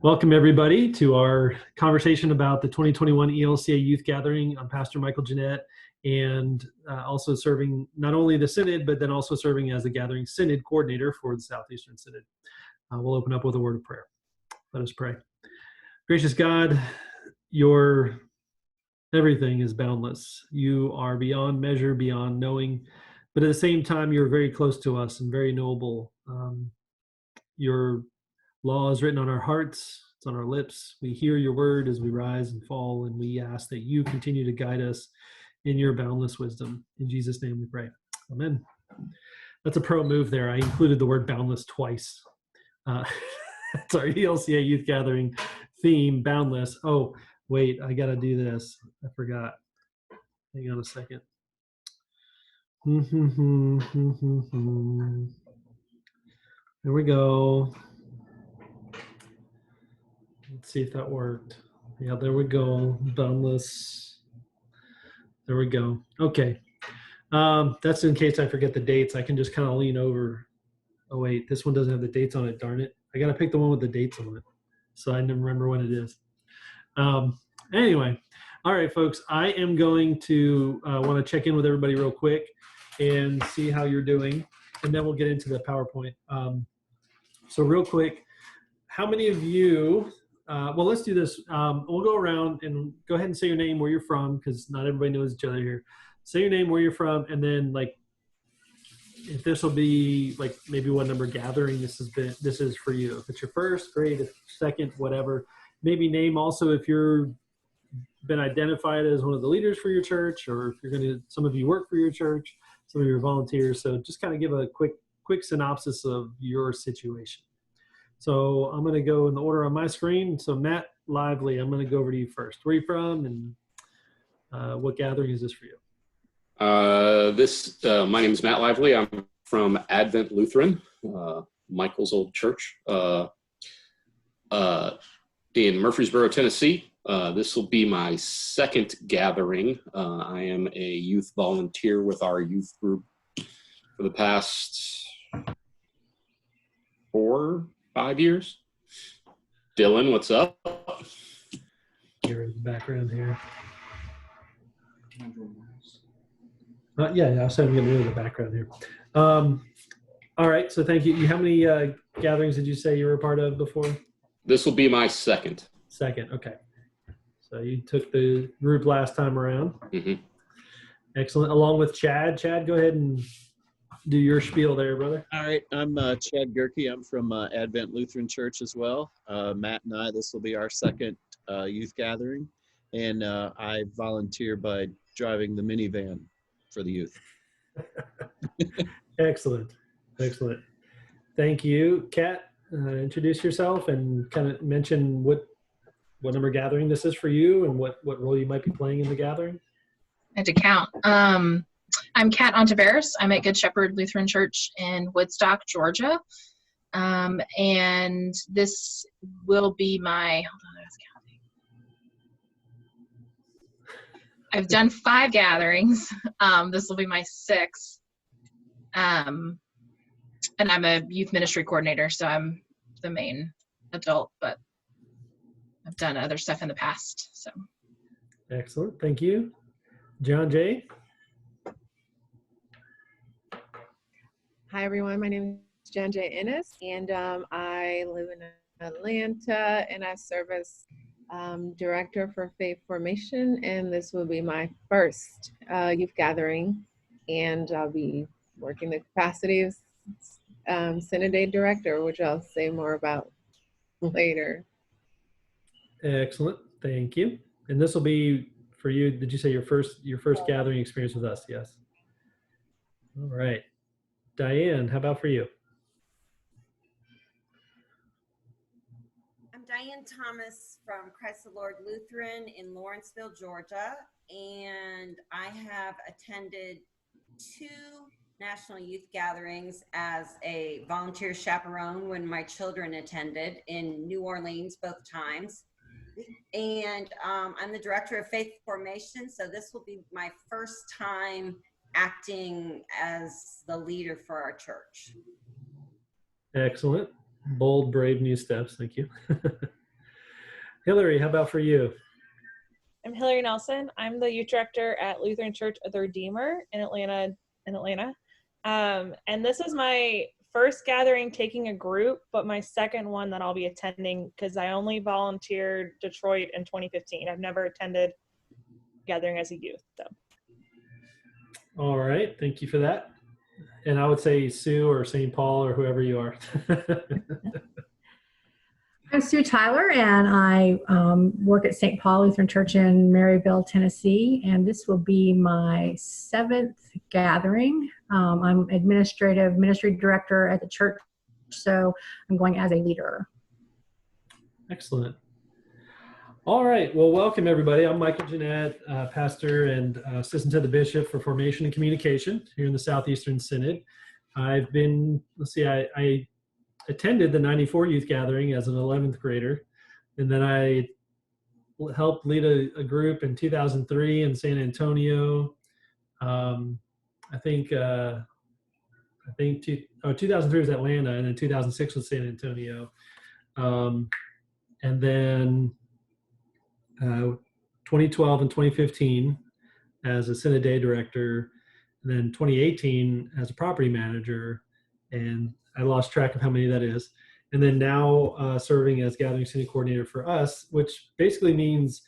Welcome everybody to our conversation about the 2021 ELCA Youth Gathering. I'm Pastor Michael Jeanette, and also serving not only the Synod, but then also serving as the Gathering Synod Coordinator for the Southeastern Synod. We'll open up with a word of prayer. Let us pray. Gracious God, your everything is boundless. You are beyond measure, beyond knowing, but at the same time, you're very close to us and very knowable. Your law is written on our hearts, it's on our lips. We hear your word as we rise and fall, and we ask that you continue to guide us in your boundless wisdom. In Jesus' name we pray. Amen. That's a pro move there. I included the word boundless twice. It's our ELCA Youth Gathering theme, boundless. Oh, wait, I got to do this. I forgot. Hang on a second. There we go. Let's see if that worked. Yeah, there we go. Boundless. There we go. Okay. That's in case I forget the dates. I can just kind of lean over. Oh, wait, this one doesn't have the dates on it. Darn it. I got to pick the one with the dates on it, so I never remember when it is. Anyway, all right, folks, I am going to want to check in with everybody real quick and see how you're doing, and then we'll get into the PowerPoint. So real quick, how many of you, well, let's do this. We'll go around and go ahead and say your name, where you're from, because not everybody knows each other here. Say your name, where you're from, and then like, if this will be like maybe what number gathering this is for you. If it's your first, great. If second, whatever. Maybe name also if you're been identified as one of the leaders for your church, or if you're going to, some of you work for your church, some of you are volunteers. So just kind of give a quick synopsis of your situation. So I'm going to go in the order on my screen. So Matt Lively, I'm going to go over to you first. Where are you from, and what gathering is this for you? My name is Matt Lively. I'm from Advent Lutheran, Michael's old church, in Murfreesboro, Tennessee. This will be my second gathering. I am a youth volunteer with our youth group for the past 4-5 years. Dylan, what's up? Here in the background here. Yeah, I was having to get rid of the background here. All right, so thank you. How many gatherings did you say you were a part of before? This will be my second. Second, okay. So you took the group last time around. Mm-hmm. Excellent. Along with Chad. Chad, go ahead and do your spiel there, brother. All right, I'm Chad Gerke. I'm from Advent Lutheran Church as well. Matt and I, this will be our second youth gathering, and I volunteer by driving the minivan for the youth. Excellent. Thank you. Kat, introduce yourself and kind of mention what number gathering this is for you and what role you might be playing in the gathering. I had to count. I'm Kat Ontiveros. I'm at Good Shepherd Lutheran Church in Woodstock, Georgia. And this will be my, hold on, I was counting. I've done 5 gatherings. This will be my 6th. And I'm a youth ministry coordinator, so I'm the main adult, but I've done other stuff in the past. So. Excellent. Thank you. John Jay. Hi, everyone. My name is John J. Ennis, and I live in Atlanta, and I serve as Director for Faith Formation, and this will be my first youth gathering, and I'll be working the capacity of Synod Director, which I'll say more about later. Excellent. Thank you. And this will be for you, did you say your first gathering experience with us? Yes. All right. Diane, how about for you? I'm Diane Thomas from Christ the Lord Lutheran in Lawrenceville, Georgia, and I have attended 2 national youth gatherings as a volunteer chaperone when my children attended in New Orleans both times. And I'm the Director of Faith Formation, so this will be my first time acting as the leader for our church. Excellent. Bold, brave new steps. Thank you. Hillary, how about for you? I'm Hillary Nelson. I'm the youth director at Lutheran Church of the Redeemer in Atlanta. And this is my first gathering taking a group, but my second one that I'll be attending because I only volunteered Detroit in 2015. I've never attended gathering as a youth. So. All right, thank you for that. And I would say Sue or St. Paul or whoever you are. I'm Sue Tyler, and I work at St. Paul Lutheran Church in Maryville, Tennessee, and this will be my 7th gathering. I'm administrative ministry director at the church, so I'm going as a leader. Excellent. All right, well, welcome everybody. I'm Michael Jeanette, pastor and assistant to the bishop for formation and communication here in the Southeastern Synod. I've been, I attended the 94 youth gathering as an 11th grader, and then I helped lead a group in 2003 in San Antonio. 2003 was Atlanta, and then 2006 was San Antonio. And then 2012 and 2015 as a Synod Day director, and then 2018 as a property manager, and I lost track of how many that is. And then now serving as Gathering Synod Coordinator for us, which basically means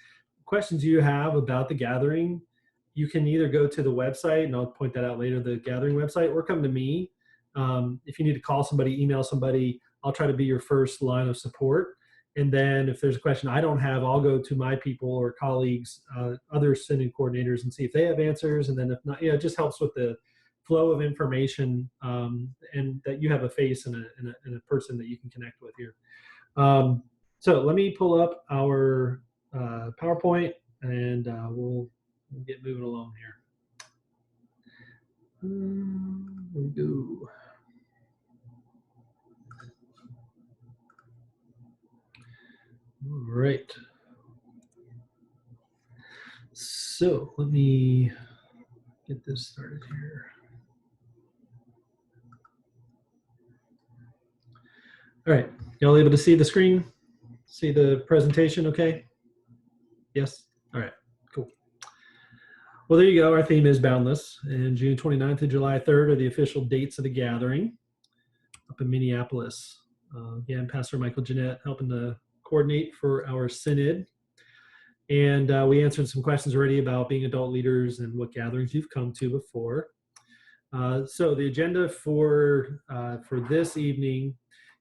questions you have about the gathering, you can either go to the website, and I'll point that out later, the gathering website, or come to me. If you need to call somebody, email somebody, I'll try to be your first line of support. And then if there's a question I don't have, I'll go to my people or colleagues, other Synod coordinators, and see if they have answers. And then if not, it just helps with the flow of information, and that you have a face and a person that you can connect with here. So let me pull up our PowerPoint, and we'll get moving along here. There we go. All right. So let me get this started here. All right, y'all able to see the screen? See the presentation okay? Yes? All right, cool. Well, there you go. Our theme is Boundless, and June 29th to July 3rd are the official dates of the gathering up in Minneapolis. Again, Pastor Michael Jeanette helping to coordinate for our Synod. And we answered some questions already about being adult leaders and what gatherings you've come to before. So the agenda for this evening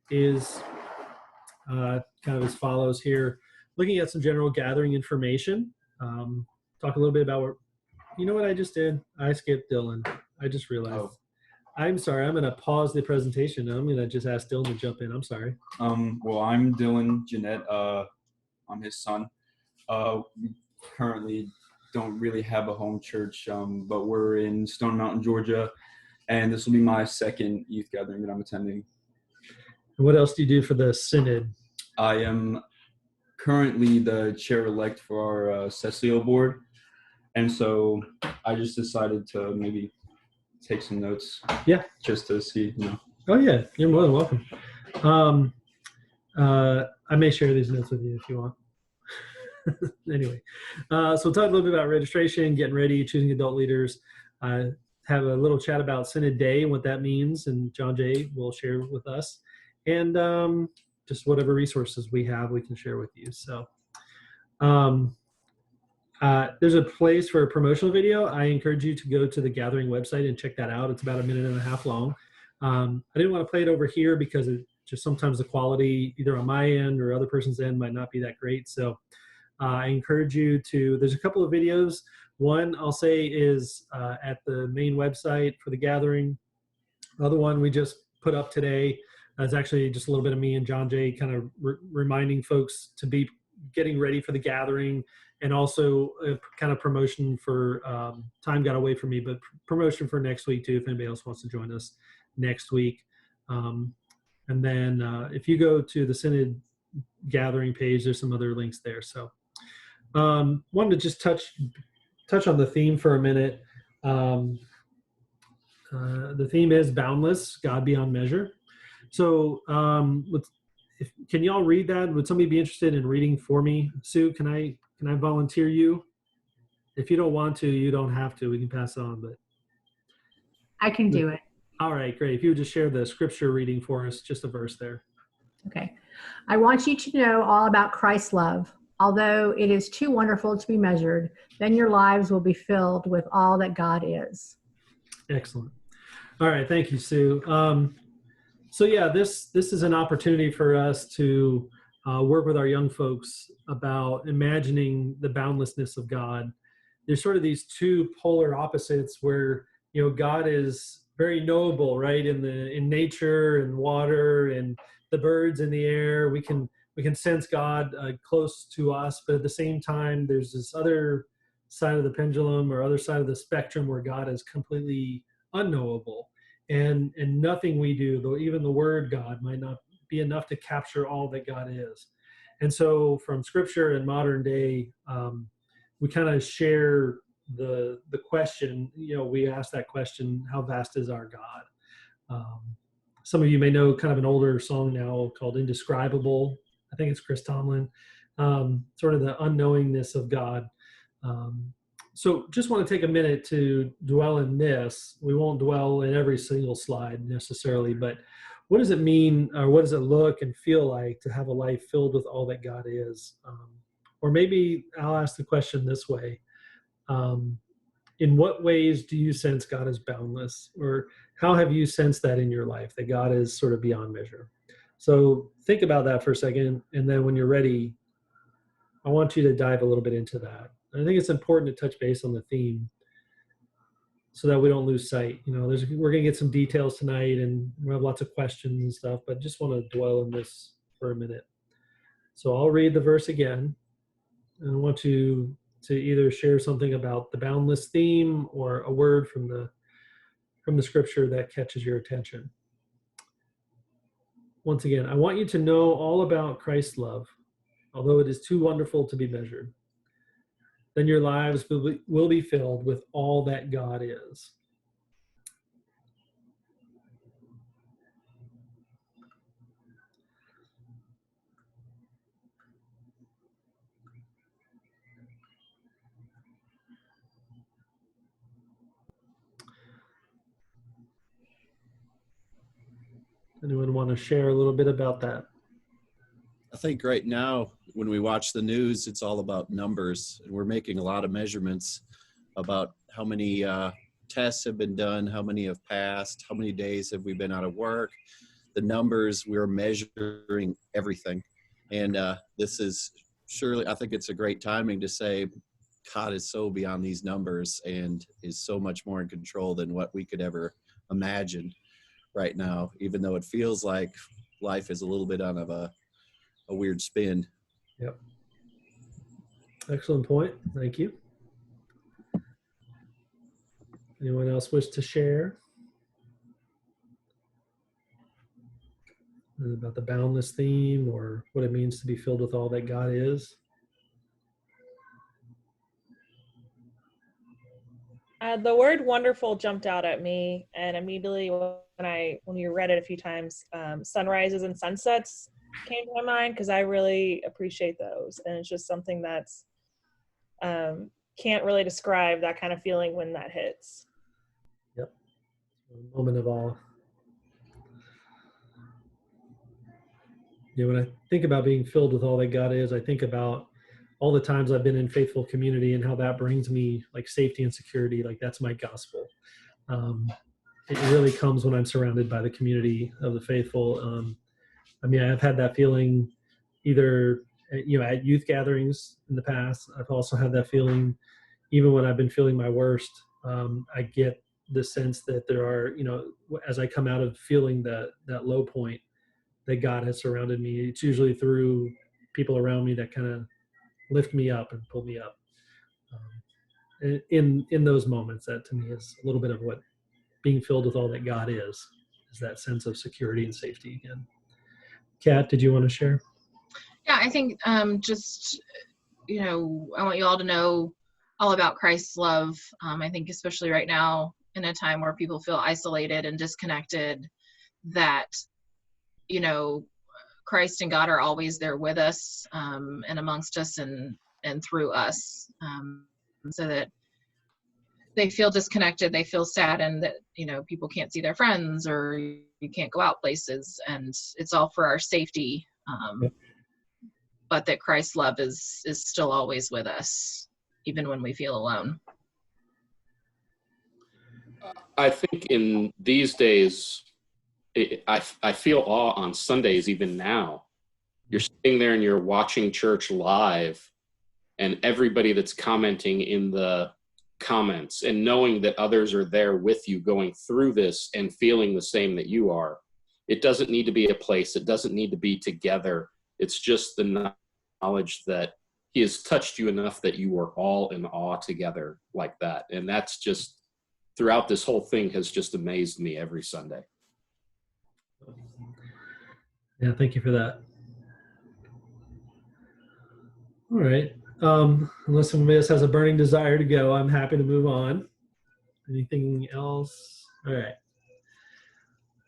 is kind of as follows here. Looking at some general gathering information. Talk a little bit about what, you know what I just did? I skipped Dylan. I just realized. Oh. I'm sorry, I'm gonna pause the presentation. I'm gonna just ask Dylan to jump in. I'm sorry. Well, I'm Dylan Jeanette. I'm his son. We currently don't really have a home church, but we're in Stone Mountain, Georgia, and this will be my 2nd youth gathering that I'm attending. And what else do you do for the Synod? I am currently the chair-elect for our Cecilio board, and so I just decided to maybe take some notes. Yeah. Just to see, you know. Oh yeah, you're more than welcome. I may share these notes with you if you want. Anyway, so we'll talk a little bit about registration, getting ready, choosing adult leaders, have a little chat about Synod Day and what that means, and John Jay will share with us, and just whatever resources we have, we can share with you. So there's a place for a promotional video. I encourage you to go to the Gathering website and check that out. It's about 1.5 minutes long. I didn't want to play it over here because it just sometimes the quality either on my end or other person's end might not be that great. So I encourage you to, there's a couple of videos. One I'll say is at the main website for the gathering. Another one we just put up today is actually just a little bit of me and John Jay kind of reminding folks to be getting ready for the gathering, and also a kind of promotion for, time got away from me, but promotion for next week too, if anybody else wants to join us next week. And then if you go to the Synod gathering page, there's some other links there. So wanted to just touch on the theme for a minute. The theme is Boundless, God Beyond Measure. So can y'all read that? Would somebody be interested in reading for me? Sue, can I volunteer you? If you don't want to, you don't have to. We can pass it on, but I can do it. all right, great. If you would just share the scripture reading for us, just a verse there. Okay. I want you to know all about Christ's love. Although it is too wonderful to be measured, then your lives will be filled with all that God is. Excellent. All right, thank you, Sue. So yeah, this is an opportunity for us to work with our young folks about imagining the boundlessness of God. There's sort of these two polar opposites where, you know, God is very knowable, right? In nature and water and the birds in the air. We can sense God close to us, but at the same time, there's this other side of the pendulum or other side of the spectrum where God is completely unknowable, and nothing we do, though even the word God, might not be enough to capture all that God is. And so, from Scripture and modern day, we kind of share the question. You know, we ask that question: how vast is our God? Some of you may know kind of an older song now called "Indescribable." I think it's Chris Tomlin, sort of the unknowingness of God. So just want to take a minute to dwell in this. We won't dwell in every single slide necessarily, but what does it mean, or what does it look and feel like to have a life filled with all that God is? Or maybe I'll ask the question this way. In what ways do you sense God is boundless? Or how have you sensed that in your life, that God is sort of beyond measure? So think about that for a second, and then when you're ready, I want you to dive a little bit into that. I think it's important to touch base on the theme so that we don't lose sight. You know, we're going to get some details tonight, and we have lots of questions and stuff, but just want to dwell in this for a minute. So I'll read the verse again, and I want you to either share something about the boundless theme or a word from the scripture that catches your attention. Once again, I want you to know all about Christ's love, although it is too wonderful to be measured. Then your lives will be filled with all that God is. Anyone want to share a little bit about that? I think right now, when we watch the news, it's all about numbers. And we're making a lot of measurements about how many tests have been done, how many have passed, how many days have we been out of work. The numbers, we're measuring everything. And this is surely, I think it's a great timing to say, God is so beyond these numbers and is so much more in control than what we could ever imagine right now, even though it feels like life is a little bit on of a weird spin. Yep. Excellent point. Thank you. Anyone else wish to share about the boundless theme or what it means to be filled with all that God is? The word wonderful jumped out at me, and immediately when you read it a few times, sunrises and sunsets came to my mind, because I really appreciate those, and it's just something that's can't really describe that kind of feeling when that hits. Yep. A moment of awe. Yeah, when I think about being filled with all that God is, I think about all the times I've been in faithful community and how that brings me like safety and security. Like that's my gospel. It really comes when I'm surrounded by the community of the faithful. I mean, I've had that feeling either, you know, at youth gatherings in the past. I've also had that feeling even when I've been feeling my worst. I get the sense that there are, you know, as I come out of feeling that low point, that God has surrounded me. It's usually through people around me that kind of lift me up and pull me up. In those moments, that to me is a little bit of what being filled with all that God is that sense of security and safety again. Kat, did you want to share? Yeah, I think just, you know, I want you all to know all about Christ's love. I think especially right now in a time where people feel isolated and disconnected, that, you know, Christ and God are always there with us, and amongst us and through us, so that they feel disconnected, they feel saddened that, you know, people can't see their friends or you can't go out places, and it's all for our safety. But that Christ's love is still always with us, even when we feel alone. I think in these days, I feel awe on Sundays, even now. You're sitting there and you're watching church live, and everybody that's commenting in the comments and knowing that others are there with you going through this and feeling the same that you are. It doesn't need to be a place. It doesn't need to be together. It's just the knowledge that he has touched you enough that you are all in awe together like that. And that's just, throughout this whole thing, has just amazed me every Sunday. Yeah, thank you for that. All right. Unless somebody else has a burning desire to go, I'm happy to move on. Anything else? All right.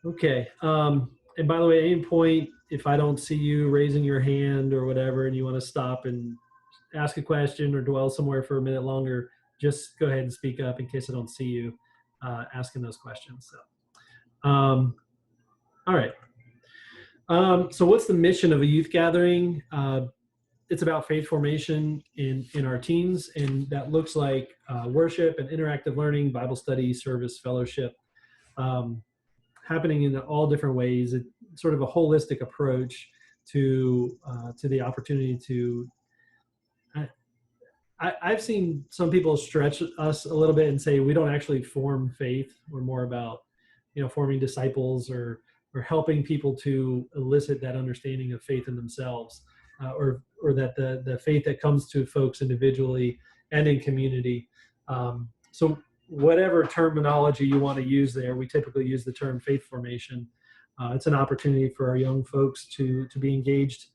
Okay. And by the way, at any point, if I don't see you raising your hand or whatever, and you want to stop and ask a question or dwell somewhere for a minute longer, just go ahead and speak up in case I don't see you asking those questions. So, all right. So what's the mission of a youth gathering? It's about faith formation in our teens, and that looks like worship and interactive learning, Bible study, service, fellowship, happening in all different ways. It's sort of a holistic approach to the opportunity to. I've seen some people stretch us a little bit and say we don't actually form faith. We're more about, you know, forming disciples or helping people to elicit that understanding of faith in themselves, or that the faith that comes to folks individually and in community. So whatever terminology you want to use there, we typically use the term faith formation. It's an opportunity for our young folks to be engaged.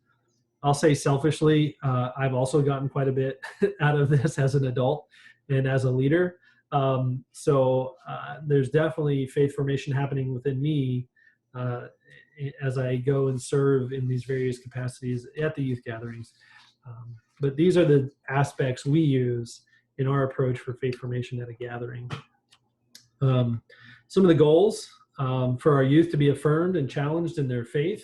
I'll say selfishly, I've also gotten quite a bit out of this as an adult and as a leader. So there's definitely faith formation happening within me as I go and serve in these various capacities at the youth gatherings. But these are the aspects we use in our approach for faith formation at a gathering. Some of the goals for our youth to be affirmed and challenged in their faith,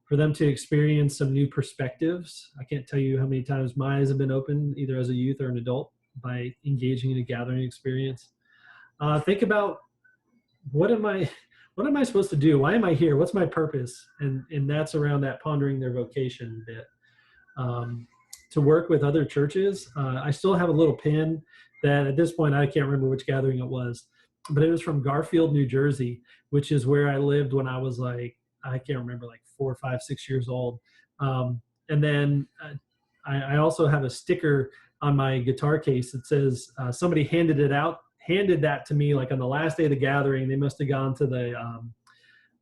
for them to experience some new perspectives. I can't tell you how many times my eyes have been opened, either as a youth or an adult, by engaging in a gathering experience. Think about what am I supposed to do? Why am I here? What's my purpose? And that's around that pondering their vocation bit. To work with other churches. I still have a little pin that at this point I can't remember which gathering it was, but it was from Garfield, New Jersey, which is where I lived when I was like, I can't remember, like 4, 5, 6 years old. And then I also have a sticker on my guitar case that says somebody handed that to me like on the last day of the gathering. They must have gone to the,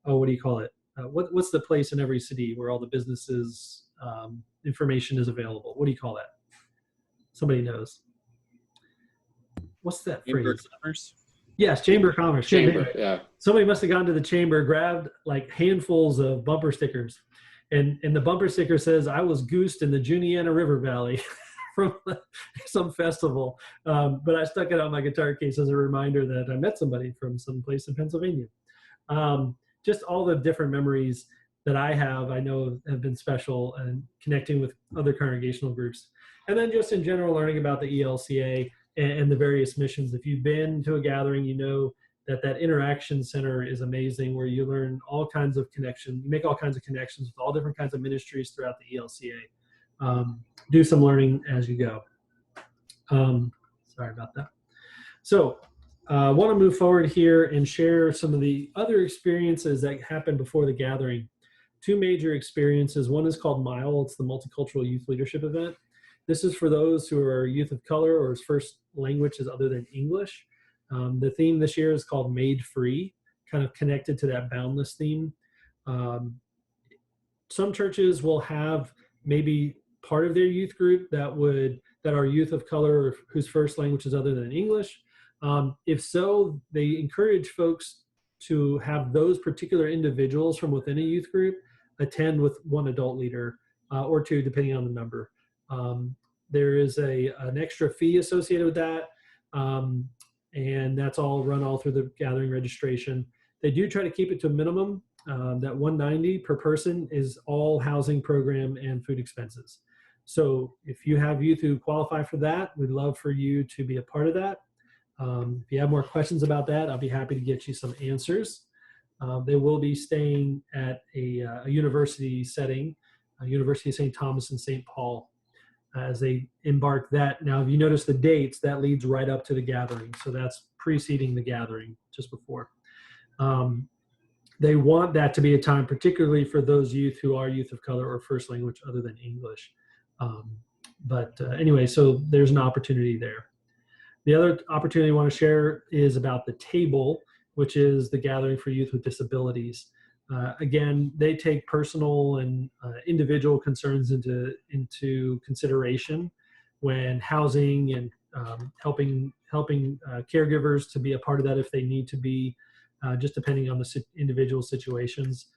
what do you call it? What's the place in every city where all the businesses information is available? What do you call that? Somebody knows. What's that Chamber phrase? of Commerce? Yes, Chamber of Commerce. Chamber, yeah. Somebody must have gone to the chamber, grabbed like handfuls of bumper stickers. And the bumper sticker says, I was goosed in the Juniata River Valley from some festival. But I stuck it on my guitar case as a reminder that I met somebody from some place in Pennsylvania. Just all the different memories that I know have been special, and connecting with other congregational groups. And then just in general, learning about the ELCA and the various missions. If you've been to a gathering, you know that interaction center is amazing, where you learn all kinds of connections. You make all kinds of connections with all different kinds of ministries throughout the ELCA. Do some learning as you go. Sorry about that. So I want to move forward here and share some of the other experiences that happened before the gathering. 2 major experiences. One is called MILE. It's the Multicultural Youth Leadership Event. This is for those who are youth of color or whose first language is other than English. The theme this year is called Made Free, kind of connected to that boundless theme. Some churches will have maybe part of their youth group that are youth of color or whose first language is other than English. If so, they encourage folks to have those particular individuals from within a youth group attend with one adult leader or two, depending on the number. There is an extra fee associated with that, and that's all run all through the gathering registration. They do try to keep it to a minimum. That $190 per person is all housing, program, and food expenses. So if you have youth who qualify for that, we'd love for you to be a part of that. If you have more questions about that, I'll be happy to get you some answers. They will be staying at a university setting, University of St. Thomas and St. Paul, as they embark that. Now, if you notice the dates, that leads right up to the gathering. So that's preceding the gathering, just before. They want that to be a time, particularly for those youth who are youth of color or first language other than English. Anyway, so there's an opportunity there. The other opportunity I want to share is about the table, which is the gathering for youth with disabilities. Again, they take personal and individual concerns into consideration when housing and helping caregivers to be a part of that if they need to be, just depending on the individual situations.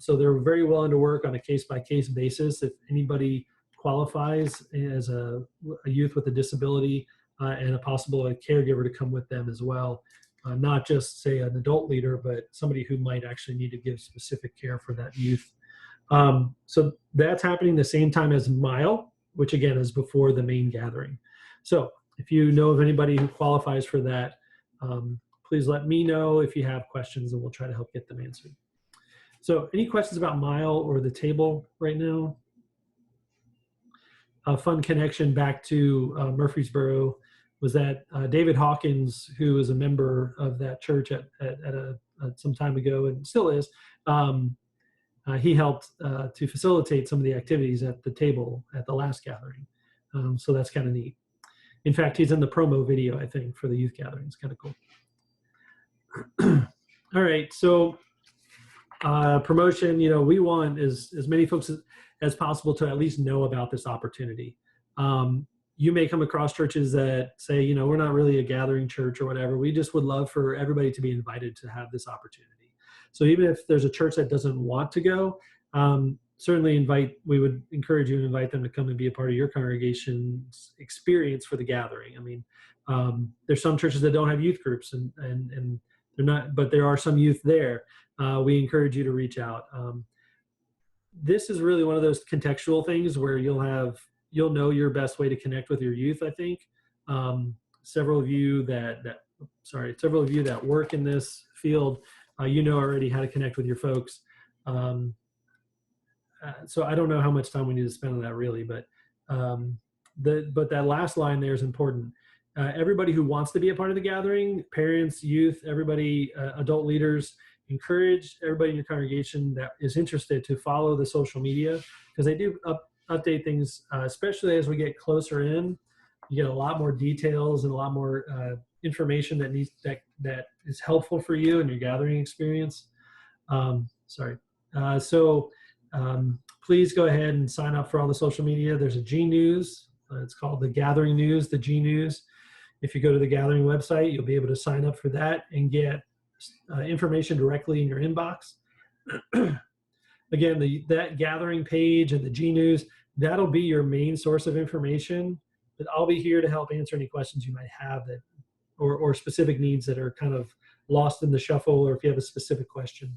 So they're very willing to work on a case-by-case basis. If anybody qualifies as a youth with a disability and a caregiver to come with them as well. Not just, say, an adult leader, but somebody who might actually need to give specific care for that youth. So that's happening the same time as Mile, which again is before the main gathering. So if you know of anybody who qualifies for that, please let me know if you have questions, and we'll try to help get them answered. So any questions about Mile or the table right now? A fun connection back to Murfreesboro was that David Hawkins, who was a member of that church at some time ago and still is, he helped to facilitate some of the activities at the table at the last gathering. So that's kind of neat. In fact, he's in the promo video, I think, for the youth gathering. It's kind of cool. All right, so promotion, we want as many folks as possible to at least know about this opportunity. You may come across churches that say, we're not really a gathering church or whatever. We just would love for everybody to be invited to have this opportunity. So even if there's a church that doesn't want to go, certainly we would encourage you to invite them to come and be a part of your congregation's experience for the gathering. I mean, there's some churches that don't have youth groups and they're not, but there are some youth there. We encourage you to reach out. This is really one of those contextual things where you'll know your best way to connect with your youth, I think. Several of you that work in this field, already how to connect with your folks. So I don't know how much time we need to spend on that really, but that last line there is important. Everybody who wants to be a part of the gathering, parents, youth, everybody, adult leaders, encourage everybody in your congregation that is interested to follow the social media, because they do update things, especially as we get closer in. You get a lot more details and a lot more information that is helpful for you in your gathering experience. Please go ahead and sign up for all the social media. There's a G News. It's called the Gathering News, the G News. If you go to the Gathering website, you'll be able to sign up for that and get information directly in your inbox. Again, that Gathering page and the G News, that'll be your main source of information, but I'll be here to help answer any questions you might have or specific needs that are kind of lost in the shuffle, or if you have a specific question.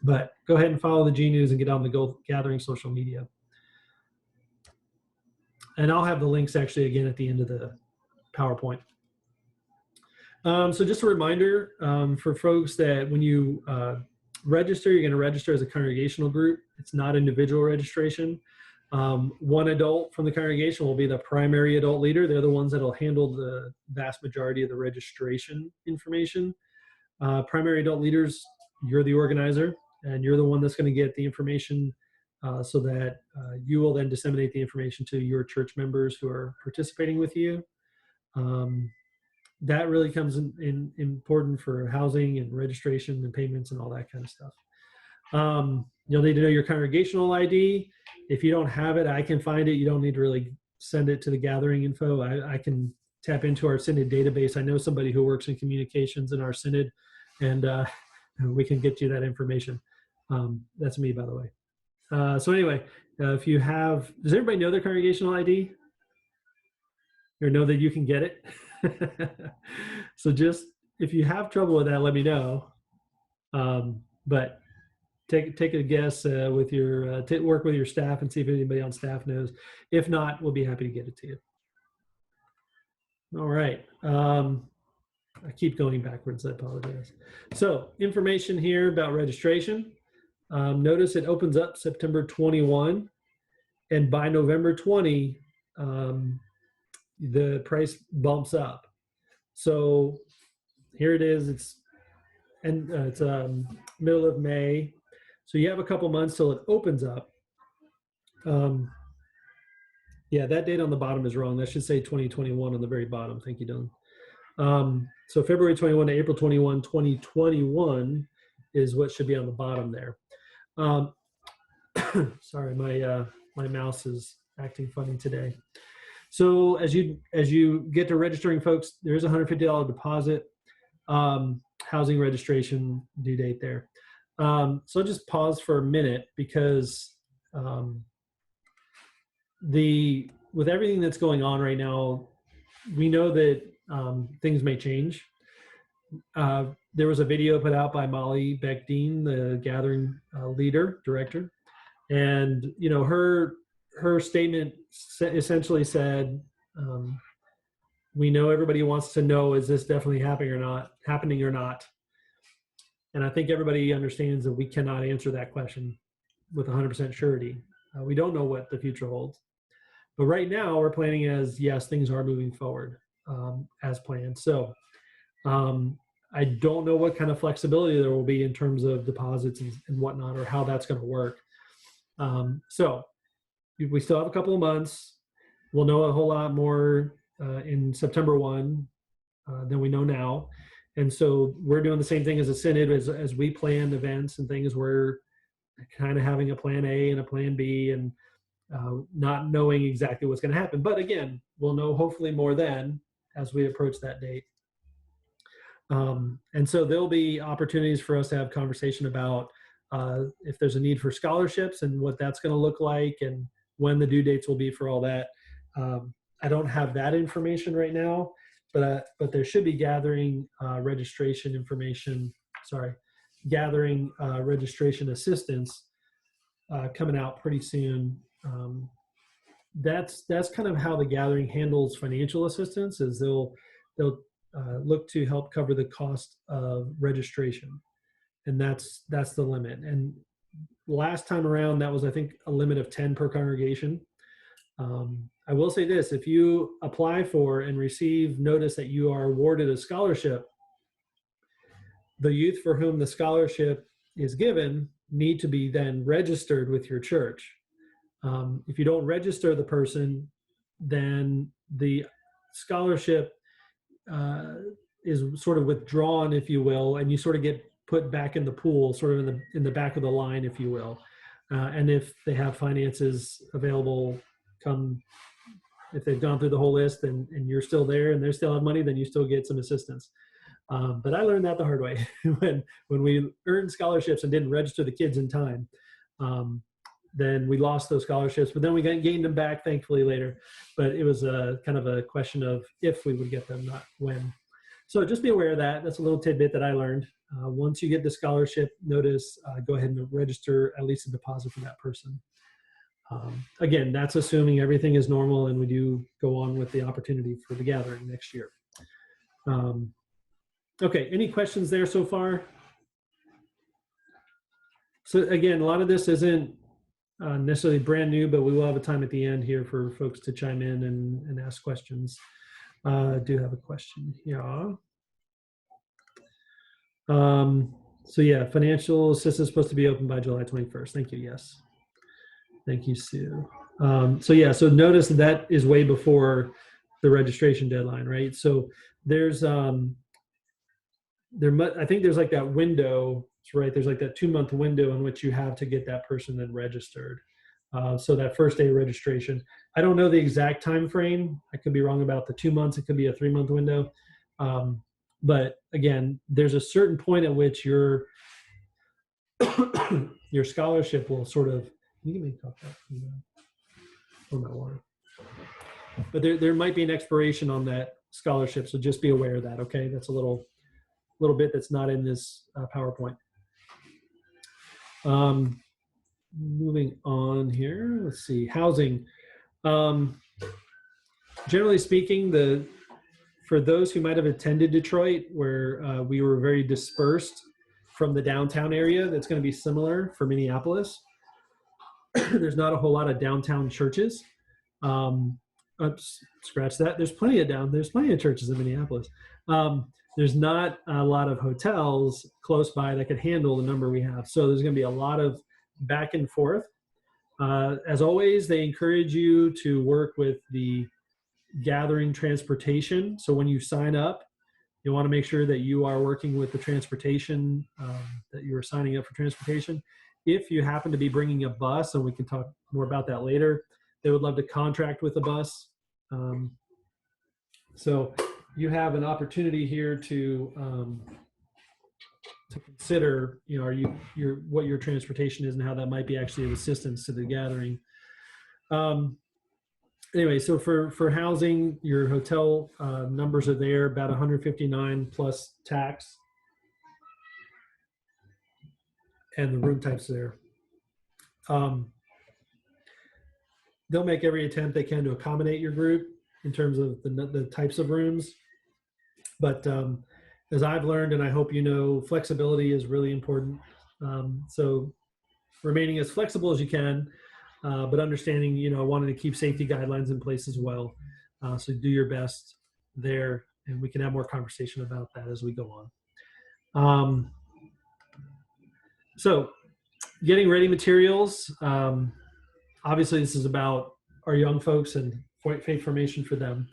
But go ahead and follow the G News and get on the Gathering social media. And I'll have the links actually again at the end of the PowerPoint. So just a reminder for folks that when you register, you're going to register as a congregational group. It's not individual registration. One adult from the congregation will be the primary adult leader. They're the ones that will handle the vast majority of the registration information. Primary adult leaders, you're the organizer, and you're the one that's going to get the information so that you will then disseminate the information to your church members who are participating with you. That really comes in important for housing and registration and payments and all that kind of stuff. You'll need to know your congregational ID. If you don't have it, I can find it. You don't need to really send it to the gathering info. I can tap into our Synod database. I know somebody who works in communications in our Synod, and we can get you that information. That's me, by the way. So anyway, if you have, does everybody know their congregational ID? Or know that you can get it? So just, if you have trouble with that, let me know. But take a guess with your, work with your staff and see if anybody on staff knows. If not, we'll be happy to get it to you. All right. I keep going backwards, I apologize. So information here about registration. Notice it opens up September 21, and by November 20, the price bumps up. So here it is. It's middle of May. So you have a couple months till it opens up. Yeah, that date on the bottom is wrong. That should say 2021 on the very bottom. Thank you, Dylan. So February 21 to April 21, 2021 is what should be on the bottom there. Sorry, my mouse is acting funny today. So as you get to registering, folks, there is a $150 deposit, housing registration due date there. So I'll just pause for a minute because with everything that's going on right now, we know that things may change. There was a video put out by Molly Beck-Dean, the gathering director, and her statement essentially said, we know everybody wants to know, is this definitely happening or not? And I think everybody understands that we cannot answer that question with 100% surety. We don't know what the future holds. But right now we're planning as, yes, things are moving forward as planned. So I don't know what kind of flexibility there will be in terms of deposits and whatnot, or how that's going to work. So we still have a couple of months. We'll know a whole lot more in September 1 than we know now. And so we're doing the same thing as a synod. As we plan events and things, we're kind of having a plan A and a plan B, and not knowing exactly what's going to happen. But again, we'll know hopefully more then as we approach that date. And so there'll be opportunities for us to have conversation about if there's a need for scholarships and what that's going to look like, and when the due dates will be for all that. I don't have that information right now, but there should be gathering registration information. Gathering registration assistance coming out pretty soon. That's kind of how the gathering handles financial assistance. Is they'll look to help cover the cost of registration, and that's the limit. And last time around, that was, I think, a limit of 10 per congregation. I will say this: if you apply for and receive notice that you are awarded a scholarship, the youth for whom the scholarship is given need to be then registered with your church. If you don't register the person, then the scholarship is sort of withdrawn, if you will, and you sort of get put back in the pool, sort of in the back of the line, if you will. And if they have finances available, if they've gone through the whole list and you're still there and they still have money, then you still get some assistance. But I learned that the hard way when we earned scholarships and didn't register the kids in time. Then we lost those scholarships, but then we gained them back, thankfully, later. But it was a kind of a question of if we would get them, not when. So just be aware of that. That's a little tidbit that I learned. Once you get the scholarship notice, go ahead and register at least a deposit for that person. Again, that's assuming everything is normal and we do go on with the opportunity for the gathering next year. Okay, any questions there so far? So again, a lot of this isn't necessarily brand new, but we will have a time at the end here for folks to chime in and ask questions. I do have a question here. So yeah, financial assistance is supposed to be open by July 21st. Thank you, yes. Thank you, Sue. So yeah, so notice that is way before the registration deadline, right? So there's, I think there's like that window, right? There's like that 2-month window in which you have to get that person then registered. So that first day of registration, I don't know the exact time frame. I could be wrong about the 2 months. It could be a 3-month window. But again, there's a certain point at which your scholarship will sort of you give me a cup for my water? But there might be an expiration on that scholarship, so just be aware of that. Okay, that's a little bit that's not in this PowerPoint. Moving on here, let's see, housing. Generally speaking, for those who might have attended Detroit, where we were very dispersed from the downtown area, that's going to be similar for Minneapolis. There's not a whole lot of downtown churches. Oops, scratch that. There's plenty of churches in Minneapolis. There's not a lot of hotels close by that could handle the number we have. So there's going to be a lot of back and forth. As always, they encourage you to work with the gathering transportation. So when you sign up, you want to make sure that you are working with the transportation, that you are signing up for transportation. If you happen to be bringing a bus, and we can talk more about that later, they would love to contract with a bus. So you have an opportunity here to consider, what your transportation is and how that might be actually of assistance to the gathering. Anyway, so for housing, your hotel numbers are there, about $159 plus tax, and the room types there. They'll make every attempt they can to accommodate your group in terms of the types of rooms. But as I've learned, and I hope you know, flexibility is really important. So remaining as flexible as you can, but understanding, wanting to keep safety guidelines in place as well. So do your best there, and we can have more conversation about that as we go on. So getting ready materials. Obviously, this is about our young folks and faith formation for them.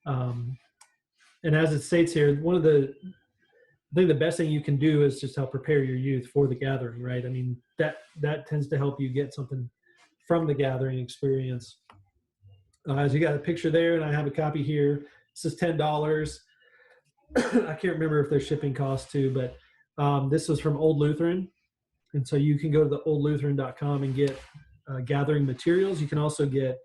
And as it states here, I think the best thing you can do is just help prepare your youth for the gathering, right? I mean, that tends to help you get something from the gathering experience. As you got a picture there, and I have a copy here. This is $10. I can't remember if there's shipping costs too, but this was from Old Lutheran. And so you can go to the oldlutheran.com and get gathering materials. You can also get,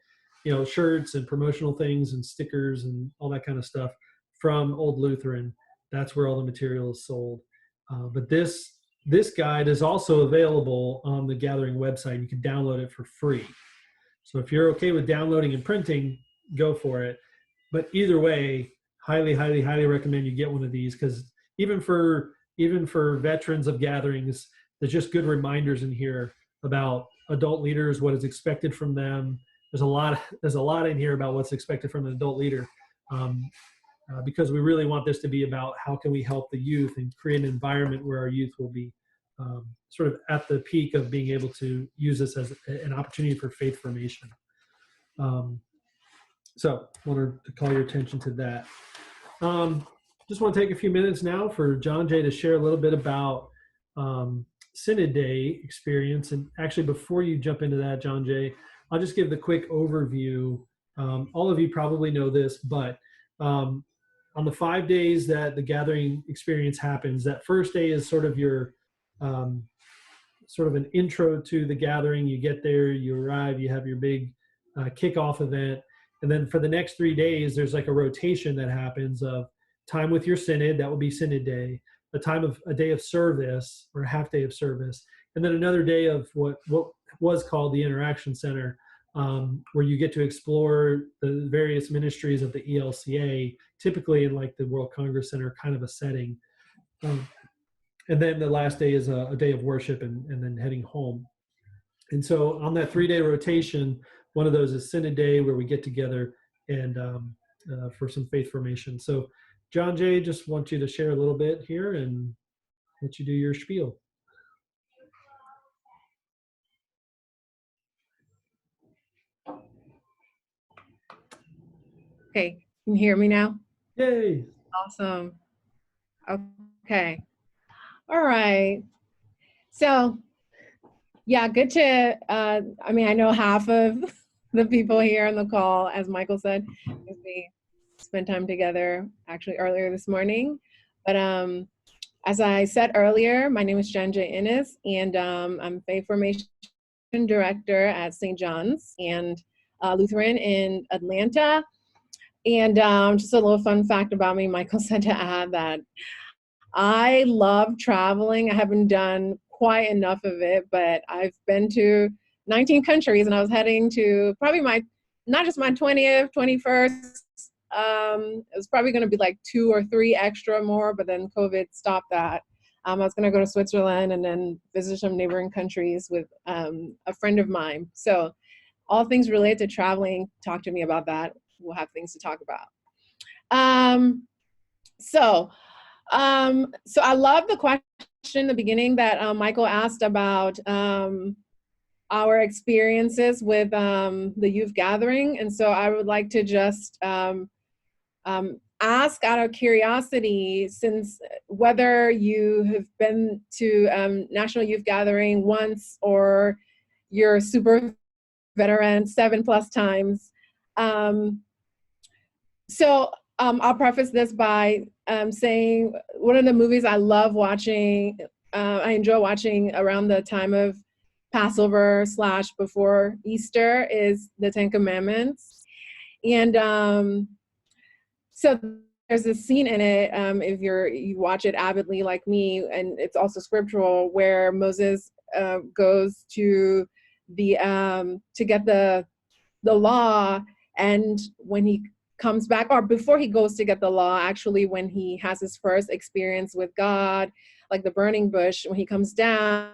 shirts and promotional things and stickers and all that kind of stuff from Old Lutheran. That's where all the material is sold. But this guide is also available on the Gathering website. You can download it for free. So if you're okay with downloading and printing, go for it. But either way, highly, highly, highly recommend you get one of these, because even for veterans of gatherings, there's just good reminders in here about adult leaders, what is expected from them. There's a lot in here about what's expected from an adult leader, because we really want this to be about how can we help the youth and create an environment where our youth will be sort of at the peak of being able to use this as an opportunity for faith formation. So I wanted to call your attention to that. Just want to take a few minutes now for John Jay to share a little bit about Synod Day experience. And actually, before you jump into that, John Jay, I'll just give the quick overview. All of you probably know this, but on the 5 days that the gathering experience happens, that first day is sort of your sort of an intro to the gathering. You get there, you arrive, you have your big kickoff event. And then for the next 3 days, there's like a rotation that happens of time with your synod. That will be Synod Day. A day of service, or a half day of service, and then another day of what was called the Interaction Center, where you get to explore the various ministries of the ELCA, typically in like the World Congress Center kind of a setting. And then the last day is a day of worship and then heading home. And so on that 3-day rotation, one of those is Synod Day, where we get together and for some faith formation. So John Jay, just want you to share a little bit here and let you do your spiel. Okay, can you hear me now? Yay. Awesome. Okay. All right. So, yeah, good to, I mean, I know half of the people here on the call, as Michael said, because we spent time together actually earlier this morning. But as I said earlier, my name is Janja Innes, and I'm faith formation director at St. John's and Lutheran in Atlanta. And just a little fun fact about me, Michael said to add that I love traveling. I haven't done quite enough of it, but I've been to 19 countries, and I was heading to probably not just my 20th, 21st. It was probably going to be like 2 or 3 extra more, but then COVID stopped that. I was going to go to Switzerland and then visit some neighboring countries with a friend of mine. So all things related to traveling, talk to me about that. We'll have things to talk about. So I love the question in the beginning that Michael asked about our experiences with the youth gathering. And so I would like to just ask out of curiosity, since whether you have been to National Youth Gathering once or you're super veteran 7+ times. I'll preface this by saying one of the movies I love watching, I enjoy watching around the time of Passover / before Easter is the 10 Commandments. And so there's a scene in it, if you watch it avidly like me, and it's also scriptural, where Moses goes to get the law, and when he comes back, or before he goes to get the law, actually, when he has his first experience with God, like the burning bush, when he comes down,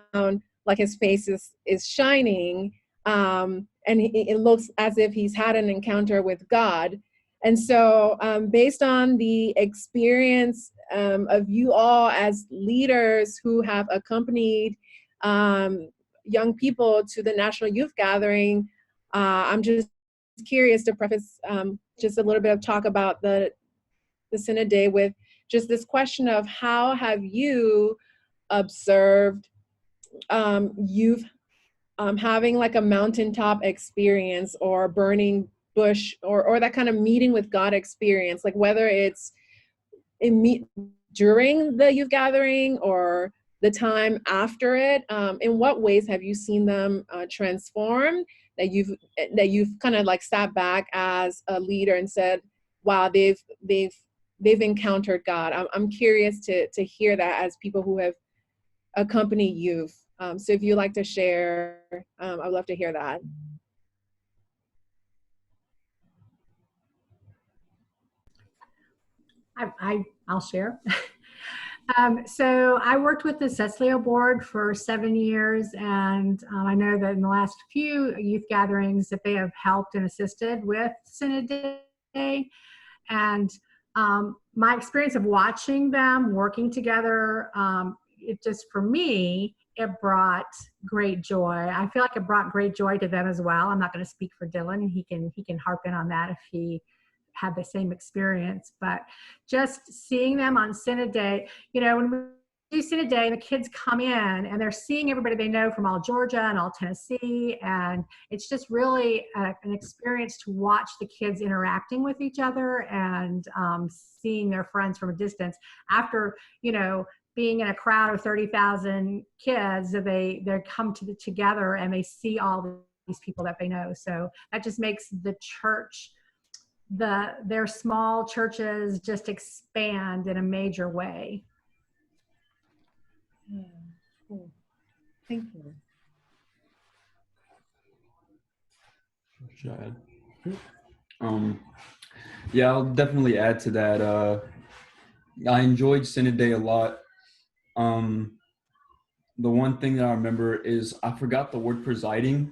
like his face is shining, and it looks as if he's had an encounter with God. And so based on the experience of you all as leaders who have accompanied young people to the National Youth Gathering, I'm just curious to preface just a little bit of talk about the Synod Day with just this question of how have you observed youth having like a mountaintop experience or burning bush or that kind of meeting with God experience, like whether it's during the youth gathering or the time after it. In what ways have you seen them transform, that you've kind of like sat back as a leader and said, wow, they've encountered God? I'm curious to hear that as people who have accompanied youth. So if you'd like to share, I'd love to hear that. I'll share. So I worked with the Cecilio board for 7 years, and I know that in the last few youth gatherings that they have helped and assisted with Synod Day. And my experience of watching them working together, it just, for me, it brought great joy. I feel like it brought great joy to them as well. I'm not going to speak for Dylan. He can harp in on that if he had the same experience. But just seeing them on Synod Day, when we do Synod Day, the kids come in and they're seeing everybody they know from all Georgia and all Tennessee, and it's just really an experience to watch the kids interacting with each other and seeing their friends from a distance after being in a crowd of 30,000 kids. They come together and they see all these people that they know. So that just makes the church, their small churches, just expand in a major way. Cool. Thank you. Should I add? Yeah, I'll definitely add to that. I enjoyed Synod Day a lot. The one thing that I remember is I forgot the word presiding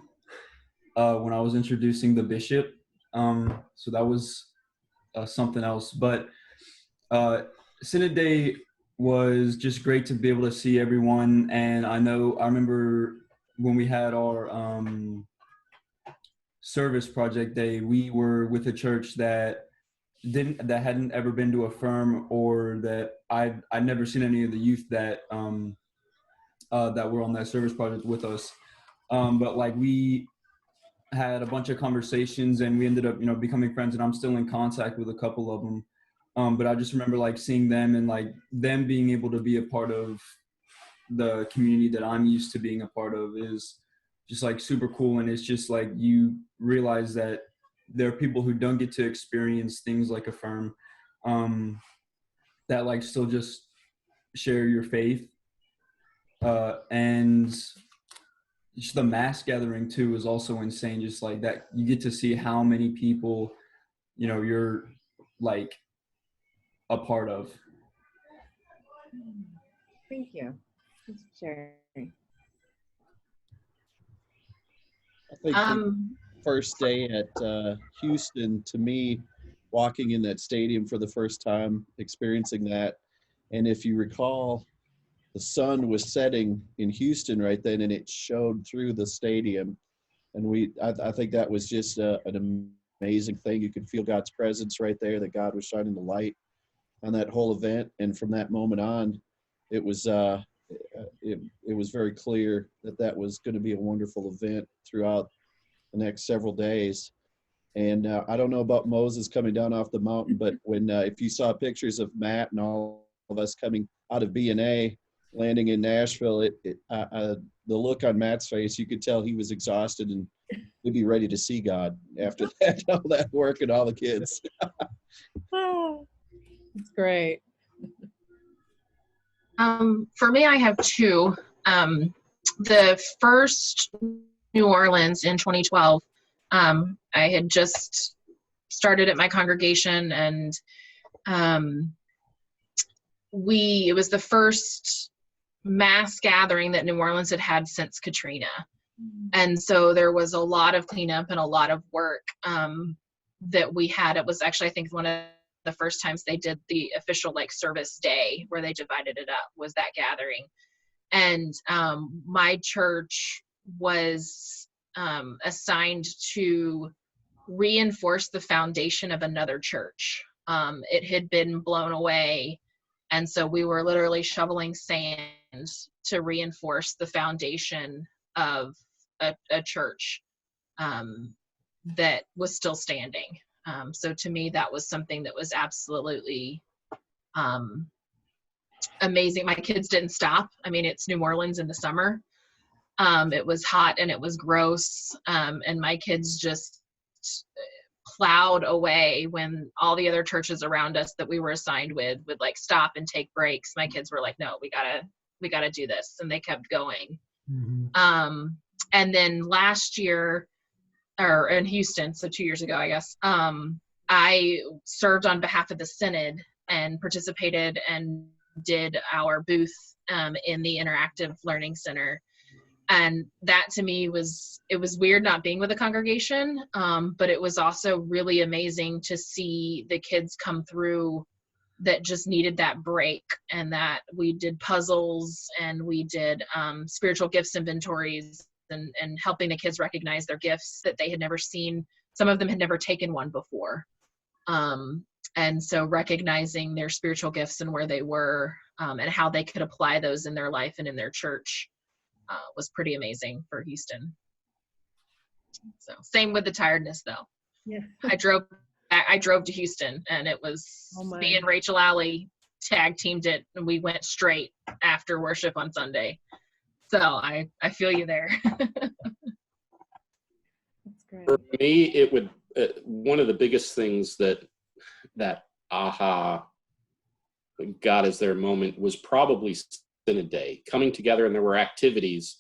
when I was introducing the bishop. So that was something else. But Synod Day was just great to be able to see everyone. And I remember when we had our service project day, we were with a church that hadn't ever been to a firm, or that I'd never seen any of the youth that were on that service project with us. But like, we had a bunch of conversations and we ended up, becoming friends, and I'm still in contact with a couple of them. But I just remember like seeing them and like them being able to be a part of the community that I'm used to being a part of is just like super cool. And it's just like you realize that there are people who don't get to experience things like Affirm, that like still just share your faith. And just the mass gathering too is also insane. Just like that, you get to see how many people, you know, you're like a part of. Thank you. Thanks for sharing. I think the first day at Houston, to me, walking in that stadium for the first time, experiencing that, and if you recall, the sun was setting in Houston right then, and it showed through the stadium, and I think that was just an amazing thing. You could feel God's presence right there, that God was shining the light on that whole event, and from that moment on, it was very clear that that was going to be a wonderful event throughout the next several days. And I don't know about Moses coming down off the mountain, but when if you saw pictures of Matt and all of us coming out of B&A, landing in Nashville, the look on Matt's face, you could tell he was exhausted and he'd be ready to see God after that, all that work and all the kids. It's great. For me, I have two. The first New Orleans in 2012, I had just started at my congregation, and it was the first mass gathering that New Orleans had had since Katrina. And so there was a lot of cleanup and a lot of work that we had. It was actually, I think, one of the first times they did the official like service day where they divided it up, was that gathering. And my church was assigned to reinforce the foundation of another church. It had been blown away, and so we were literally shoveling sand to reinforce the foundation of a church that was still standing. So to me, that was something that was absolutely amazing. My kids didn't stop. I mean, it's New Orleans in the summer. It was hot and it was gross. And my kids just plowed away when all the other churches around us that we were assigned with would like stop and take breaks. My kids were like, no, we gotta do this. And they kept going. Mm-hmm. And then last year, or in Houston, so 2 years ago, I guess, I served on behalf of the Synod and participated and did our booth in the Interactive Learning Center. And that to me it was weird not being with the congregation, but it was also really amazing to see the kids come through that just needed that break, and that we did puzzles and we did spiritual gifts inventories and helping the kids recognize their gifts that they had never seen. Some of them had never taken one before. And so recognizing their spiritual gifts and where they were and how they could apply those in their life and in their church was pretty amazing for Houston. So same with the tiredness though. Yeah. I drove to Houston, and it was me and Rachel Alley tag teamed it, and we went straight after worship on Sunday. So I feel you there. That's great. For me, it would one of the biggest things that aha got as their moment was probably Synod Day, coming together, and there were activities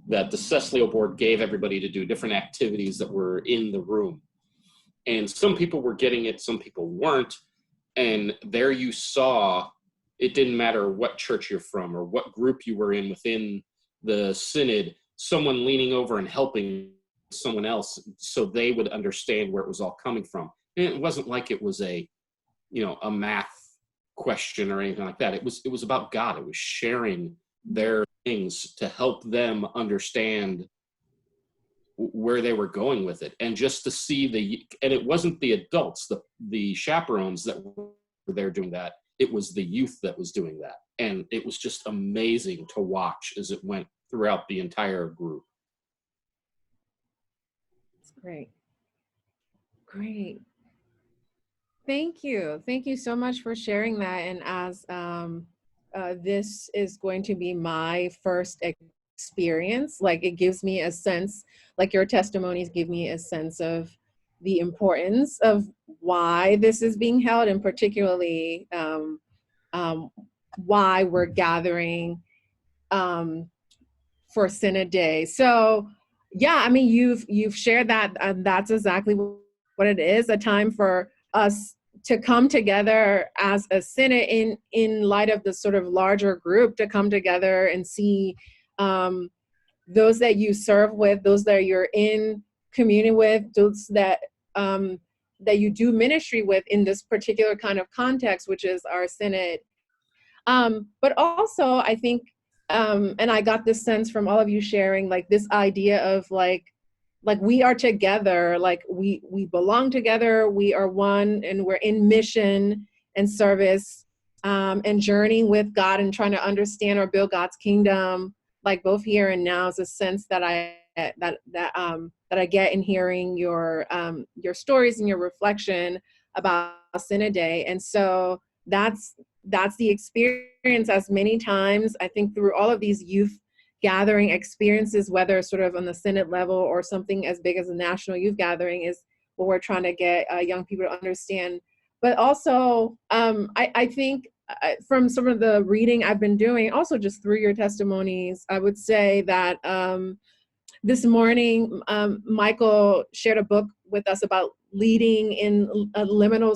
that the Cecilio board gave everybody to do, different activities that were in the room. And some people were getting it, some people weren't. And there you saw, it didn't matter what church you're from or what group you were in within the Synod, someone leaning over and helping someone else so they would understand where it was all coming from. And it wasn't like it was a math question or anything like that. It was about God. It was sharing their things to help them understand where they were going with it. And just to see and it wasn't the adults, the chaperones that were there doing that. It was the youth that was doing that. And it was just amazing to watch as it went throughout the entire group. That's great. Great. Thank you. Thank you so much for sharing that. And as this is going to be my first experience. Like it gives me a sense, like your testimonies give me a sense of the importance of why this is being held, and particularly why we're gathering for Synod Day. So yeah, I mean, you've shared that, and that's exactly what it is, a time for us to come together as a synod in light of the sort of larger group, to come together and see those that you serve with, those that you're in communion with, those that that you do ministry with in this particular kind of context, which is our synod. But also, I think, and I got this sense from all of you sharing, like this idea of like we are together, like we belong together, we are one, and we're in mission and service, and journeying with God and trying to understand or build God's kingdom, like both here and now, is a sense that I get in hearing your stories and your reflection about Synod Day. And so that's the experience, as many times I think through all of these youth gathering experiences, whether sort of on the synod level or something as big as a national youth gathering, is what we're trying to get young people to understand. But also, I think from some of the reading I've been doing, also just through your testimonies, I would say that this morning, Michael shared a book with us about leading in a liminal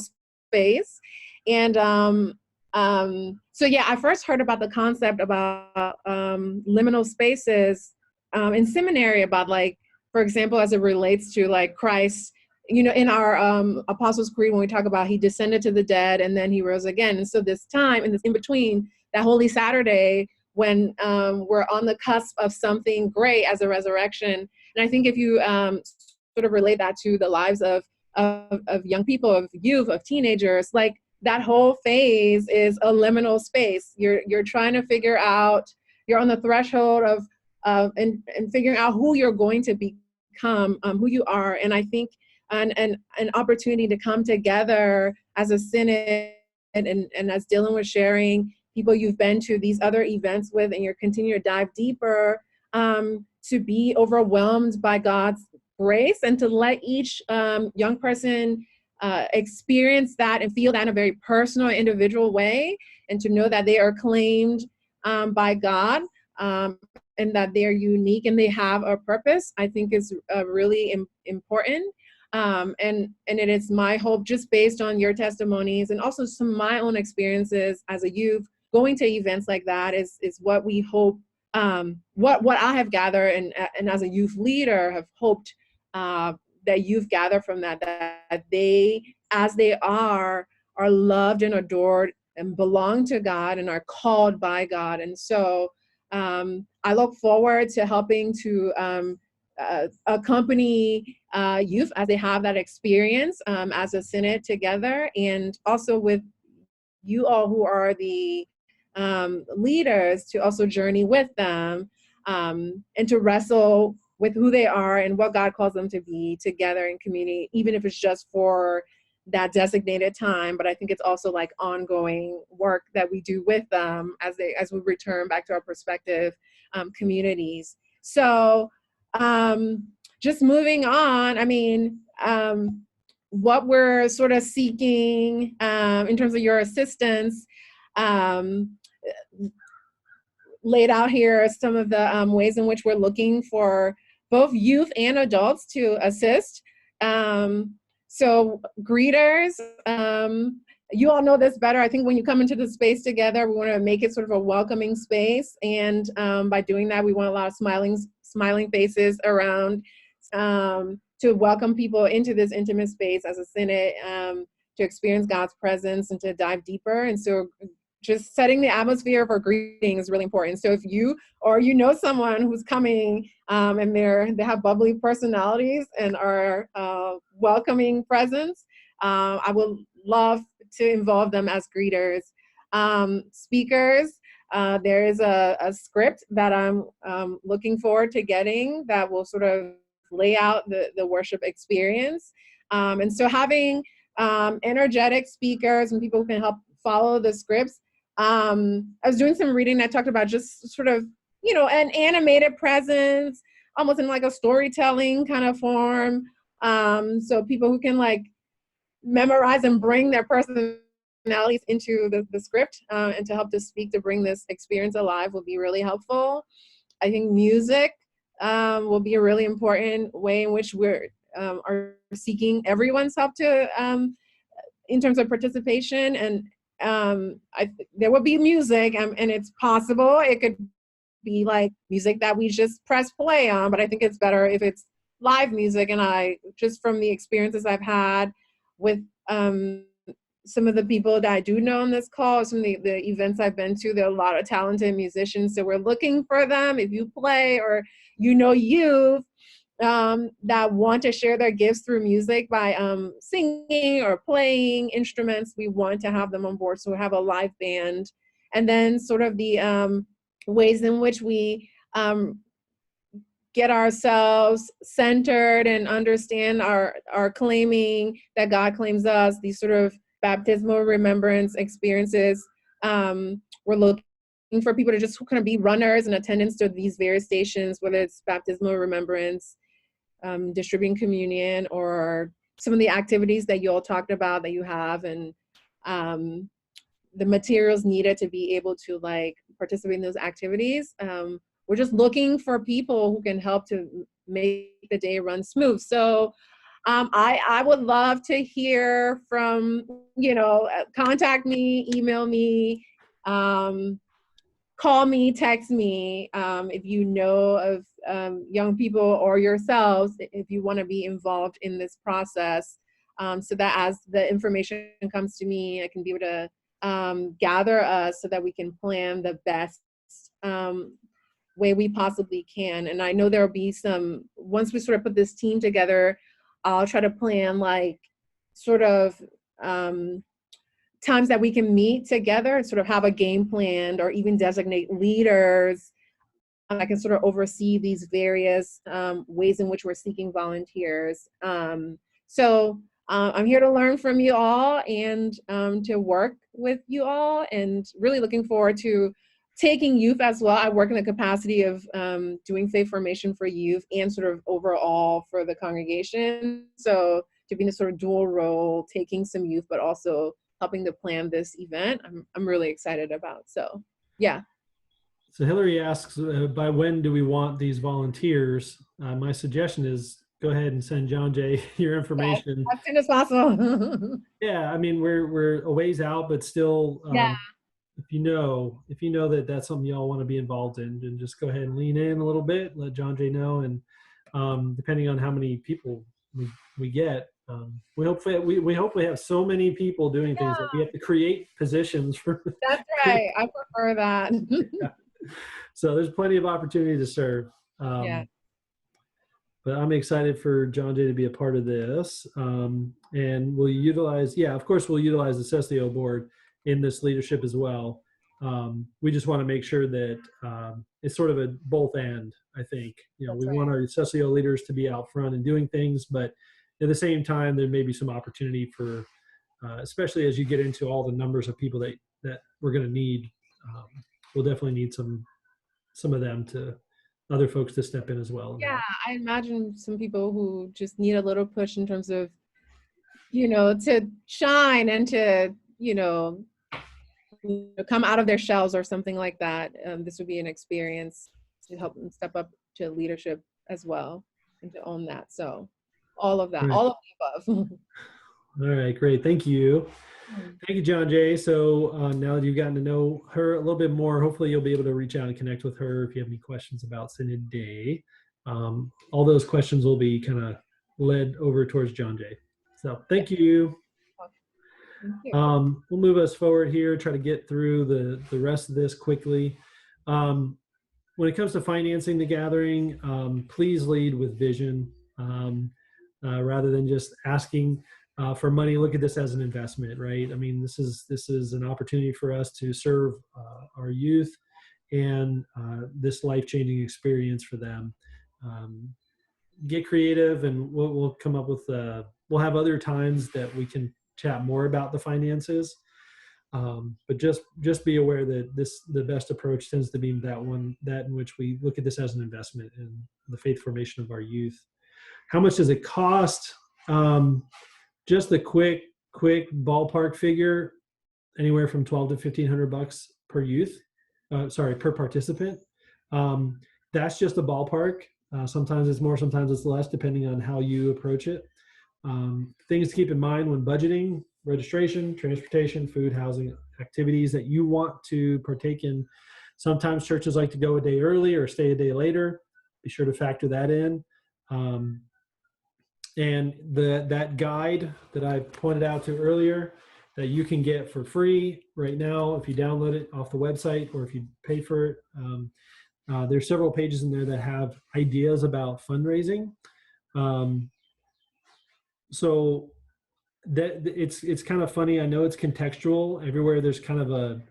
space. And so yeah, I first heard about the concept about liminal spaces in seminary, about like, for example, as it relates to like Christ, you know, in our Apostles' Creed, when we talk about he descended to the dead and then he rose again. And so this time, and this in between, that Holy Saturday, when we're on the cusp of something great as a resurrection. And I think if you sort of relate that to the lives of young people, of youth, of teenagers, like that whole phase is a liminal space. You're trying to figure out, you're on the threshold of and figuring out who you're going to become, who you are. And I think an opportunity to come together as a synod, and as Dylan was sharing, people you've been to these other events with, and you're continuing to dive deeper, to be overwhelmed by God's grace, and to let each young person experience that and feel that in a very personal, individual way, and to know that they are claimed by God, and that they're unique and they have a purpose, I think is really important. And it is my hope, just based on your testimonies and also some of my own experiences as a youth, going to events like that is what we hope, what I have gathered, and as a youth leader have hoped that youth gather from that they, as they are loved and adored and belong to God and are called by God. And so I look forward to helping to accompany youth as they have that experience as a synod together, and also with you all who are the leaders, to also journey with them and to wrestle with who they are and what God calls them to be together in community, even if it's just for that designated time. But I think it's also like ongoing work that we do with them as we return back to our prospective communities. So just moving on, I mean, what we're sort of seeking in terms of your assistance, laid out here are some of the ways in which we're looking for both youth and adults to assist. So greeters, you all know this better. I think when you come into the space together, we want to make it sort of a welcoming space. And by doing that, we want a lot of smiling faces around to welcome people into this intimate space as a synod, to experience God's presence and to dive deeper. And so just setting the atmosphere for greeting is really important. So if you or you know someone who's coming and they have bubbly personalities and are welcoming presence, I would love to involve them as greeters. Speakers, there is a script that I'm looking forward to getting that will sort of lay out the worship experience. And so having energetic speakers and people who can help follow the scripts. I was doing some reading that talked about just sort of an animated presence, almost in like a storytelling kind of form. So people who can like memorize and bring their personalities into the script, and to help to speak, to bring this experience alive will be really helpful. I think music will be a really important way in which we're are seeking everyone's help to in terms of participation. And there will be music, and it's possible it could be like music that we just press play on, but I think it's better if it's live music. And I, just from the experiences I've had with some of the people that I do know on this call, some of the events I've been to, there are a lot of talented musicians, so we're looking for them. If you play, or youth that want to share their gifts through music by singing or playing instruments, we want to have them on board. So we have a live band. And then sort of the ways in which we get ourselves centered and understand our claiming that God claims us, these sort of baptismal remembrance experiences. We're looking for people to just kind of be runners in attendance to these various stations, whether it's baptismal remembrance, distributing communion, or some of the activities that you all talked about that you have, and the materials needed to be able to like participate in those activities. We're just looking for people who can help to make the day run smooth. So I would love to hear from, contact me, email me, call me, text me, if you know of young people or yourselves, if you want to be involved in this process, so that as the information comes to me, I can be able to gather us so that we can plan the best way we possibly can. And I know there'll be some, once we sort of put this team together, I'll try to plan like sort of times that we can meet together and sort of have a game plan, or even designate leaders that can sort of oversee these various ways in which we're seeking volunteers. So I'm here to learn from you all and to work with you all, and really looking forward to taking youth as well. I work in the capacity of doing faith formation for youth and sort of overall for the congregation. So to be in a sort of dual role, taking some youth, but also helping to plan this event, I'm really excited about. So, yeah. So Hillary asks, by when do we want these volunteers? My suggestion is go ahead and send John Jay your information. As soon as possible. Yeah, I mean, we're a ways out, but still, Yeah. if you know that that's something y'all want to be involved in, then just go ahead and lean in a little bit, let John Jay know, and depending on how many people we get, we hope we have so many people doing things that we have to create positions for. That's right. I prefer that. Yeah. So there's plenty of opportunity to serve. Yeah. But I'm excited for John Jay to be a part of this. And we'll utilize, of course, we'll utilize the Cessio board in this leadership as well. We just want to make sure that it's sort of a both and, I think. We want our Cessio leaders to be out front and doing things, but at the same time, there may be some opportunity for, especially as you get into all the numbers of people that we're going to need, we'll definitely need some of them other folks to step in as well. Yeah, I imagine some people who just need a little push in terms of, to shine and to, come out of their shells or something like that. This would be an experience to help them step up to leadership as well and to own that. So all of that, right. All of the above. All right, great. Thank you. Thank you, John Jay. So now that you've gotten to know her a little bit more, hopefully you'll be able to reach out and connect with her if you have any questions about Synod Day. All those questions will be kind of led over towards John Jay. So thank you. We'll move us forward here, try to get through the rest of this quickly. When it comes to financing the gathering, please lead with vision rather than just asking for money. Look at this as an investment, right? I mean, this is an opportunity for us to serve our youth and this life-changing experience for them. Get creative, and we'll come up with. We'll have other times that we can chat more about the finances. But just be aware that the best approach tends to be that in which we look at this as an investment in the faith formation of our youth. How much does it cost? Just a quick ballpark figure, anywhere from $1,200 to $1,500 per youth. Per participant. That's just a ballpark. Sometimes it's more, sometimes it's less, depending on how you approach it. Things to keep in mind when budgeting: registration, transportation, food, housing, activities that you want to partake in. Sometimes churches like to go a day early or stay a day later. Be sure to factor that in. And that guide that I pointed out to earlier, that you can get for free right now if you download it off the website or if you pay for it. There's several pages in there that have ideas about fundraising. So that it's kind of funny. I know it's contextual. Everywhere there's kind of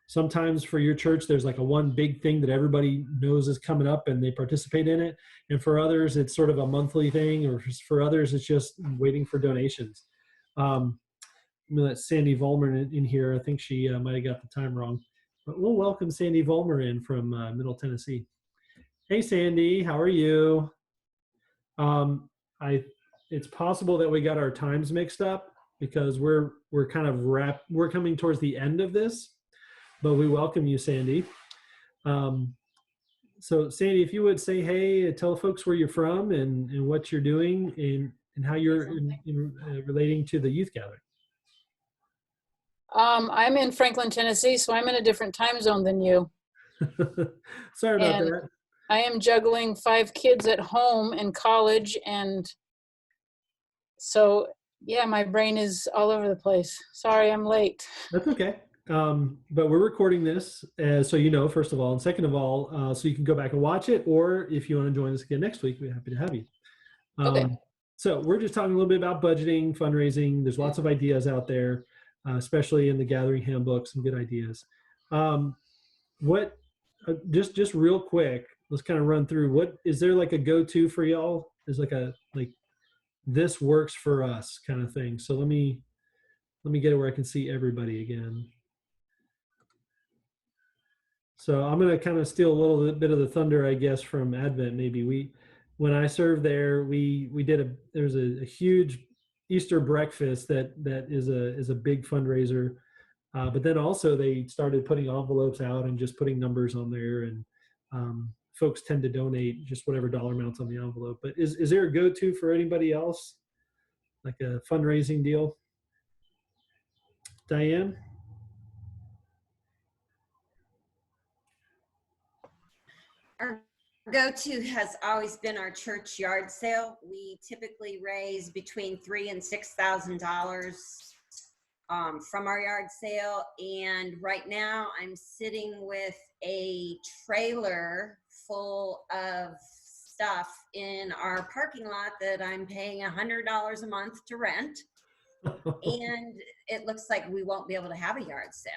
sometimes for your church, there's like a one big thing that everybody knows is coming up and they participate in it. And for others, it's sort of a monthly thing, or for others, it's just waiting for donations. I'm gonna let Sandy Vollmer in here. I think she might have got the time wrong, but we'll welcome Sandy Vollmer in from Middle Tennessee. Hey, Sandy, how are you? It's possible that we got our times mixed up because we're coming towards the end of this, but we welcome you, Sandy. So Sandy, if you would say hey, tell folks where you're from and what you're doing and how you're relating to the youth gathering. I'm in Franklin, Tennessee, so I'm in a different time zone than you. Sorry about that. I am juggling 5 kids at home and college, and so yeah, my brain is all over the place. Sorry, I'm late. That's okay. But we're recording this, so you know, first of all, and second of all, so you can go back and watch it, or if you want to join us again next week, we're happy to have you. Okay. So we're just talking a little bit about budgeting, fundraising. There's lots of ideas out there, especially in the gathering handbook, some good ideas. Just real quick, let's kind of run through, what is there like a go-to for y'all? Is like this works for us kind of thing. So let me get it where I can see everybody again. So I'm going to kind of steal a little bit of the thunder, I guess, from Advent. Maybe when I served there, there's a huge Easter breakfast that is a big fundraiser. But then also they started putting envelopes out and just putting numbers on there, and folks tend to donate just whatever dollar amounts on the envelope. But is there a go-to for anybody else, like a fundraising deal? Diane? Our go-to has always been our church yard sale. We typically raise between $3,000 and $6,000 from our yard sale. And right now I'm sitting with a trailer full of stuff in our parking lot that I'm paying $100 a month to rent. And it looks like we won't be able to have a yard sale.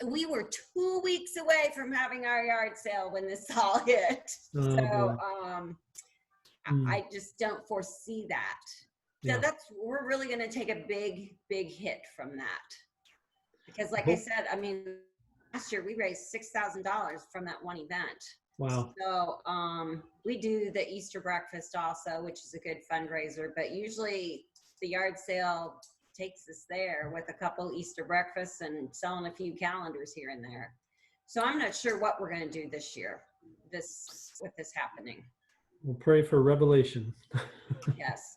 We were 2 weeks away from having our yard sale when this all hit. I just don't foresee that. So we're really going to take a big hit from that. Because like I said, I mean, last year we raised $6,000 from that one event. Wow. So we do the Easter breakfast also, which is a good fundraiser, but usually the yard sale takes us there with a couple Easter breakfasts and selling a few calendars here and there. So I'm not sure what we're going to do this year, with this happening. We'll pray for revelation. Yes.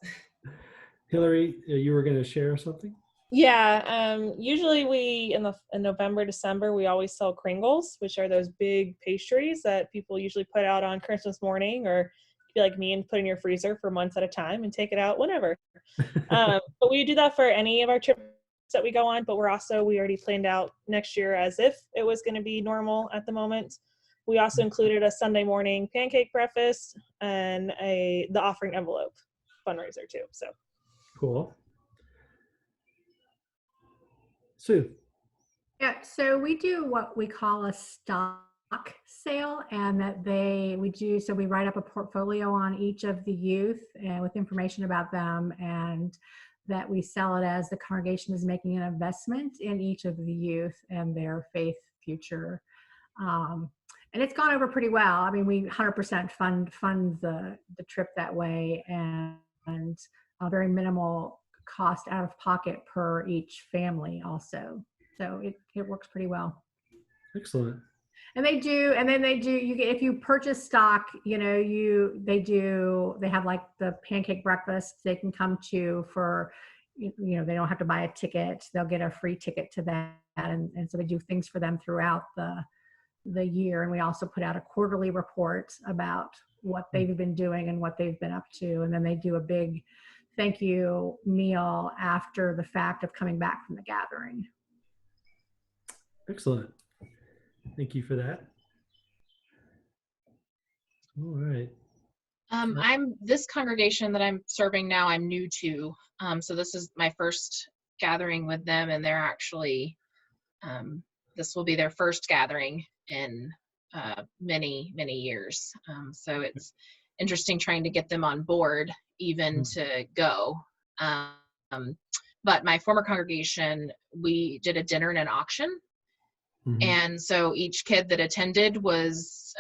Hillary, you were going to share something? Yeah, usually in November, December, we always sell Kringles, which are those big pastries that people usually put out on Christmas morning, or be like me and put in your freezer for months at a time and take it out whenever. But we do that for any of our trips that we go on, but we already planned out next year as if it was going to be normal at the moment. We also included a Sunday morning pancake breakfast and the offering envelope fundraiser too. So cool. Sue. Yeah, so we do what we call a stock sale, and so we write up a portfolio on each of the youth and with information about them, and that we sell it as the congregation is making an investment in each of the youth and their faith future. And it's gone over pretty well. I mean, we 100% fund the trip that way, and a very minimal cost out of pocket per each family also. So it works pretty well. Excellent. And they do, you get, if you purchase stock, you know, they have like the pancake breakfast they can come to for, you know, they don't have to buy a ticket. They'll get a free ticket to that. And so they do things for them throughout the year. And we also put out a quarterly report about what they've been doing and what they've been up to. And then they do a big thank you meal after the fact of coming back from the gathering. Excellent. Thank you for that. All right. I'm this congregation that I'm serving now, I'm new to. So this is my first gathering with them, and they're actually, this will be their first gathering in many, many years. So it's interesting trying to get them on board even to go. But my former congregation, we did a dinner and an auction. And so each kid that attended was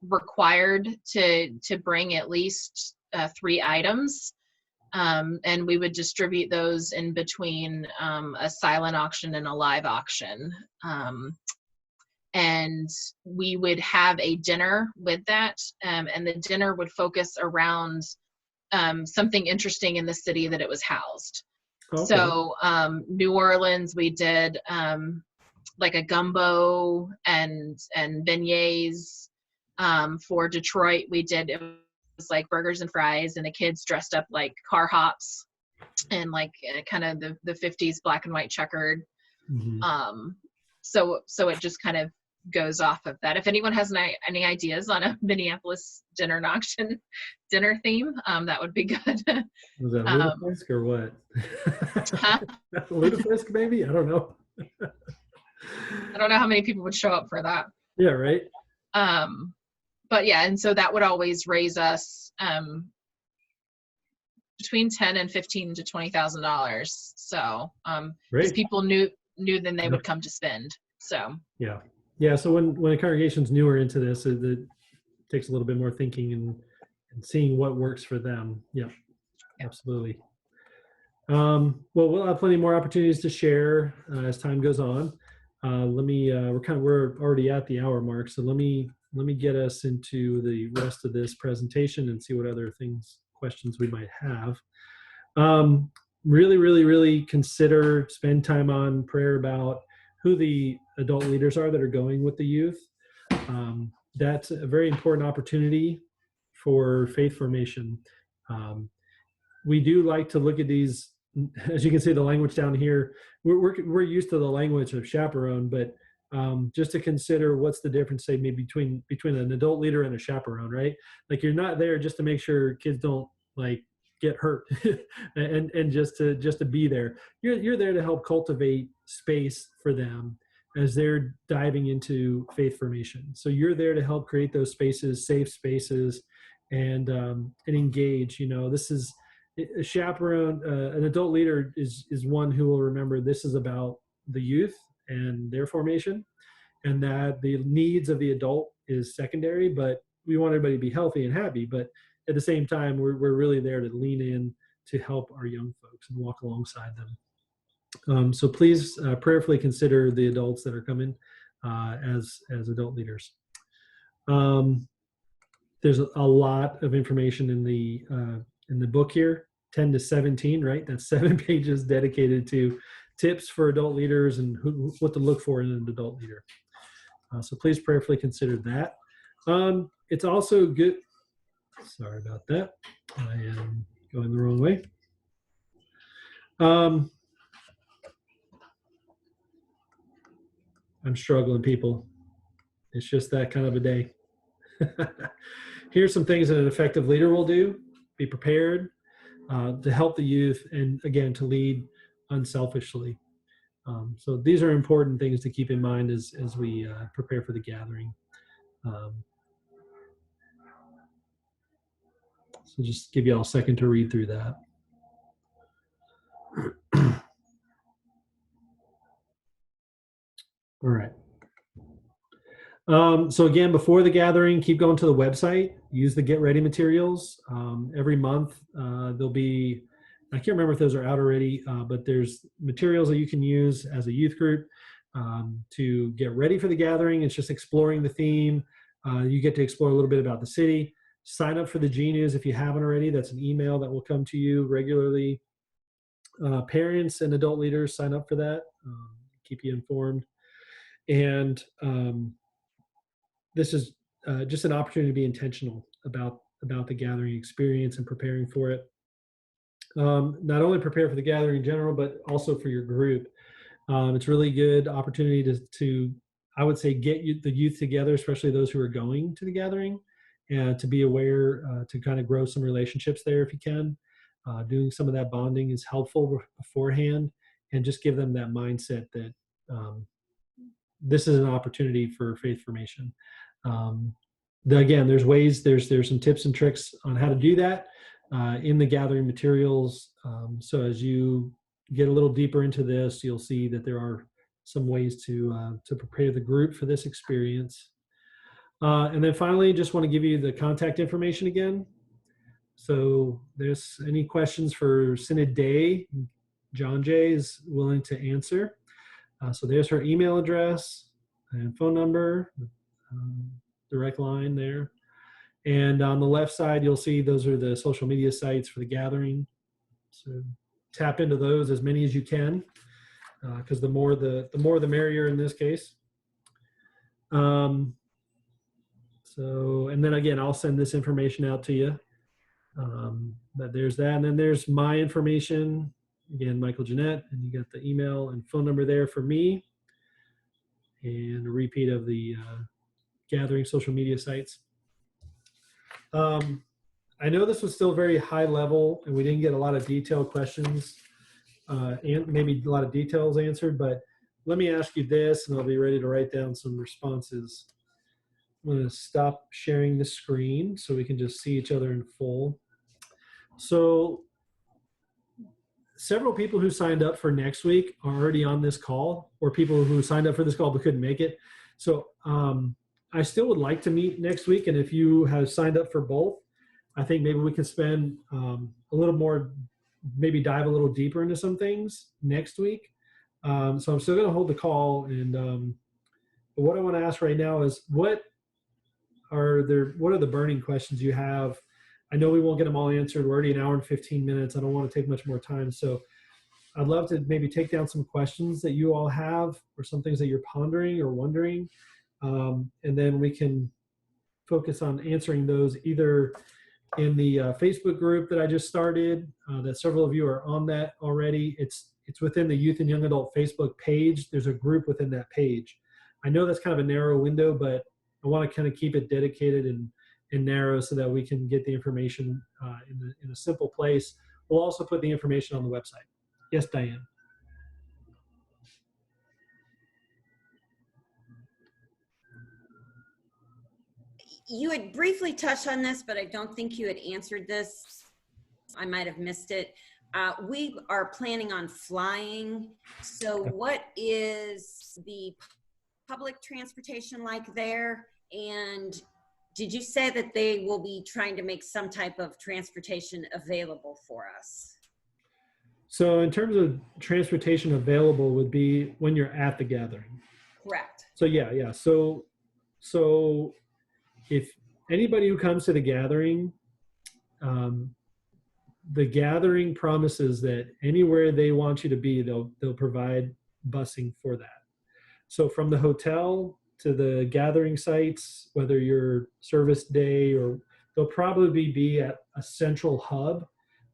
required to bring at least 3 items. And we would distribute those in between a silent auction and a live auction. And we would have a dinner with that. And the dinner would focus around something interesting in the city that it was housed. Okay. So New Orleans, we did like a gumbo and beignets. For Detroit, we did, it was like burgers and fries, and the kids dressed up like car hops and like kind of the 50s black and white checkered. So it just kind of goes off of that. If anyone has any ideas on a Minneapolis dinner and auction dinner theme, that would be good. Was that lutefisk or what? Lutefisk maybe? I don't know. I don't know how many people would show up for that. Yeah, right. But yeah, and so that would always raise us between $10,000 and $15,000 to $20,000. So because people knew then they would come to spend. So yeah. So when a congregation's newer into this, it takes a little bit more thinking and seeing what works for them. Yeah. Absolutely. Well, we'll have plenty more opportunities to share as time goes on. We're already at the hour mark, so let me get us into the rest of this presentation and see what other questions we might have. Really spend time on prayer about who the adult leaders are that are going with the youth. That's a very important opportunity for faith formation. We do like to look at these, as you can see, the language down here. We're used to the language of chaperone, but just to consider what's the difference, say, maybe between an adult leader and a chaperone, right? Like, you're not there just to make sure kids don't like get hurt and just to be there. You're there to help cultivate space for them as they're diving into faith formation. So you're there to help create those spaces, safe spaces, and engage. You know, this is a chaperone. An adult leader is one who will remember this is about the youth and their formation, and that the needs of the adult is secondary, but we want everybody to be healthy and happy. But at the same time, we're really there to lean in to help our young folks and walk alongside them. So please prayerfully consider the adults that are coming as adult leaders. There's a lot of information in the book here, 10 to 17, right? That's 7 pages dedicated to tips for adult leaders and what to look for in an adult leader. So please prayerfully consider that. It's also good. Sorry about that. I am going the wrong way. I'm struggling, people. It's just that kind of a day. Here's some things that an effective leader will do. Be prepared to help the youth, and again, to lead unselfishly. So these are important things to keep in mind as we prepare for the gathering. So just give you all a second to read through that. All right. So again, before the gathering, keep going to the website, use the get ready materials. Every month, there'll be, I can't remember if those are out already, but there's materials that you can use as a youth group to get ready for the gathering. It's just exploring the theme. You get to explore a little bit about the city. Sign up for the G News if you haven't already. That's an email that will come to you regularly. Parents and adult leaders sign up for that, keep you informed. And this is just an opportunity to be intentional about the gathering experience and preparing for it. Not only prepare for the gathering in general, but also for your group. It's a really good opportunity to I would say, get the youth together, especially those who are going to the gathering, and to be aware, to kind of grow some relationships there if you can. Doing some of that bonding is helpful beforehand, and just give them that mindset that this is an opportunity for faith formation. Again, there's some tips and tricks on how to do that in the gathering materials. So as you get a little deeper into this, you'll see that there are some ways to prepare the group for this experience. And then finally, just want to give you the contact information again. So there's any questions for Synod Day, John Jay is willing to answer. So there's her email address and phone number, direct line there. And on the left side, you'll see those are the social media sites for the gathering. So tap into those, as many as you can, because the more the merrier in this case. So, and then again, I'll send this information out to you. But there's that, and then there's my information. Again, Michael Jeanette, and you got the email and phone number there for me, and a repeat of the gathering social media sites. I know this was still very high level, and we didn't get a lot of detailed questions and maybe a lot of details answered, but let me ask you this, and I'll be ready to write down some responses. I'm going to stop sharing the screen so we can just see each other in full. So several people who signed up for next week are already on this call, or people who signed up for this call but couldn't make it. So I still would like to meet next week, and if you have signed up for both, I think maybe we can spend a little more, maybe dive a little deeper into some things next week. So I'm still going to hold the call, and but what I want to ask right now is what are the burning questions you have? I know we won't get them all answered. We're already an hour and 15 minutes. I don't want to take much more time. So I'd love to maybe take down some questions that you all have, or some things that you're pondering or wondering. And then we can focus on answering those either in the Facebook group that I just started, that several of you are on that already. It's within the Youth and Young Adult Facebook page. There's a group within that page. I know that's kind of a narrow window, but I want to kind of keep it dedicated and narrow so that we can get the information in a simple place. We'll also put the information on the website. Yes, Diane. You had briefly touched on this, but I don't think you had answered this. I might have missed it. We are planning on flying. So what is the public transportation like there? And did you say that they will be trying to make some type of transportation available for us? So in terms of transportation available would be when you're at the gathering. Correct. So yeah. So if anybody who comes to the gathering promises that anywhere they want you to be, they'll provide busing for that. So from the hotel to the gathering sites, whether you're service day, or they'll probably be at a central hub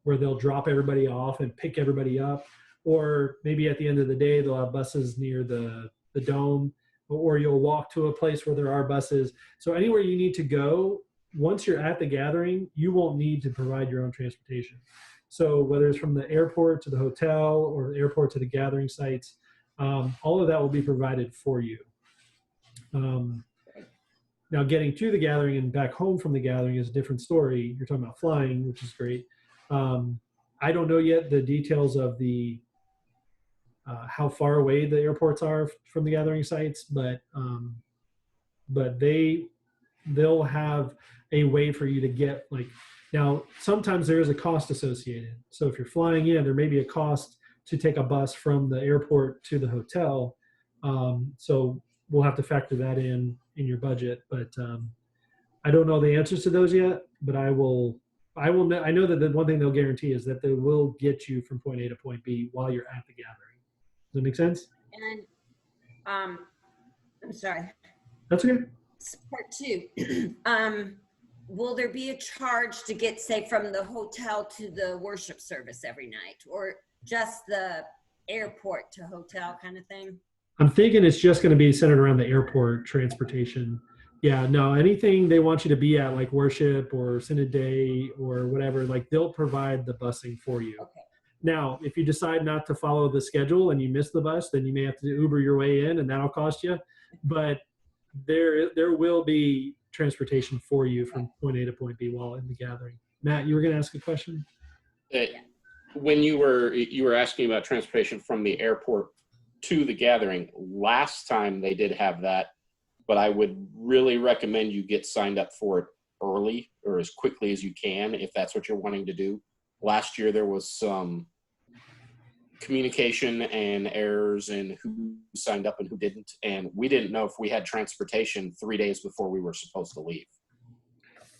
where they'll drop everybody off and pick everybody up, or maybe at the end of the day they'll have buses near the dome, or you'll walk to a place where there are buses. So anywhere you need to go, once you're at the gathering, you won't need to provide your own transportation. So whether it's from the airport to the hotel, or the airport to the gathering sites, all of that will be provided for you. Now getting to the gathering and back home from the gathering is a different story. You're talking about flying, which is great. I don't know yet the details of the how far away the airports are from the gathering sites, but they'll have a way for you to get, like, now sometimes there is a cost associated. So if you're flying in, there may be a cost to take a bus from the airport to the hotel. So we'll have to factor that in your budget, but I don't know the answers to those yet, but I know that the one thing they'll guarantee is that they will get you from point A to point B while you're at the gathering. Does that make sense? And I'm sorry. That's okay. Part two. Will there be a charge to get, say, from the hotel to the worship service every night, or just the airport to hotel kind of thing? I'm thinking it's just going to be centered around the airport transportation. Yeah, no, anything they want you to be at, like worship or Synod Day or whatever, like they'll provide the busing for you. Okay. Now, if you decide not to follow the schedule and you miss the bus, then you may have to Uber your way in, and that'll cost you. But there will be transportation for you from point A to point B while in the gathering. Matt, you were going to ask a question? When you were asking about transportation from the airport to the gathering, last time they did have that, but I would really recommend you get signed up for it early or as quickly as you can if that's what you're wanting to do. Last year there was some communication and errors in who signed up and who didn't, and we didn't know if we had transportation 3 days before we were supposed to leave,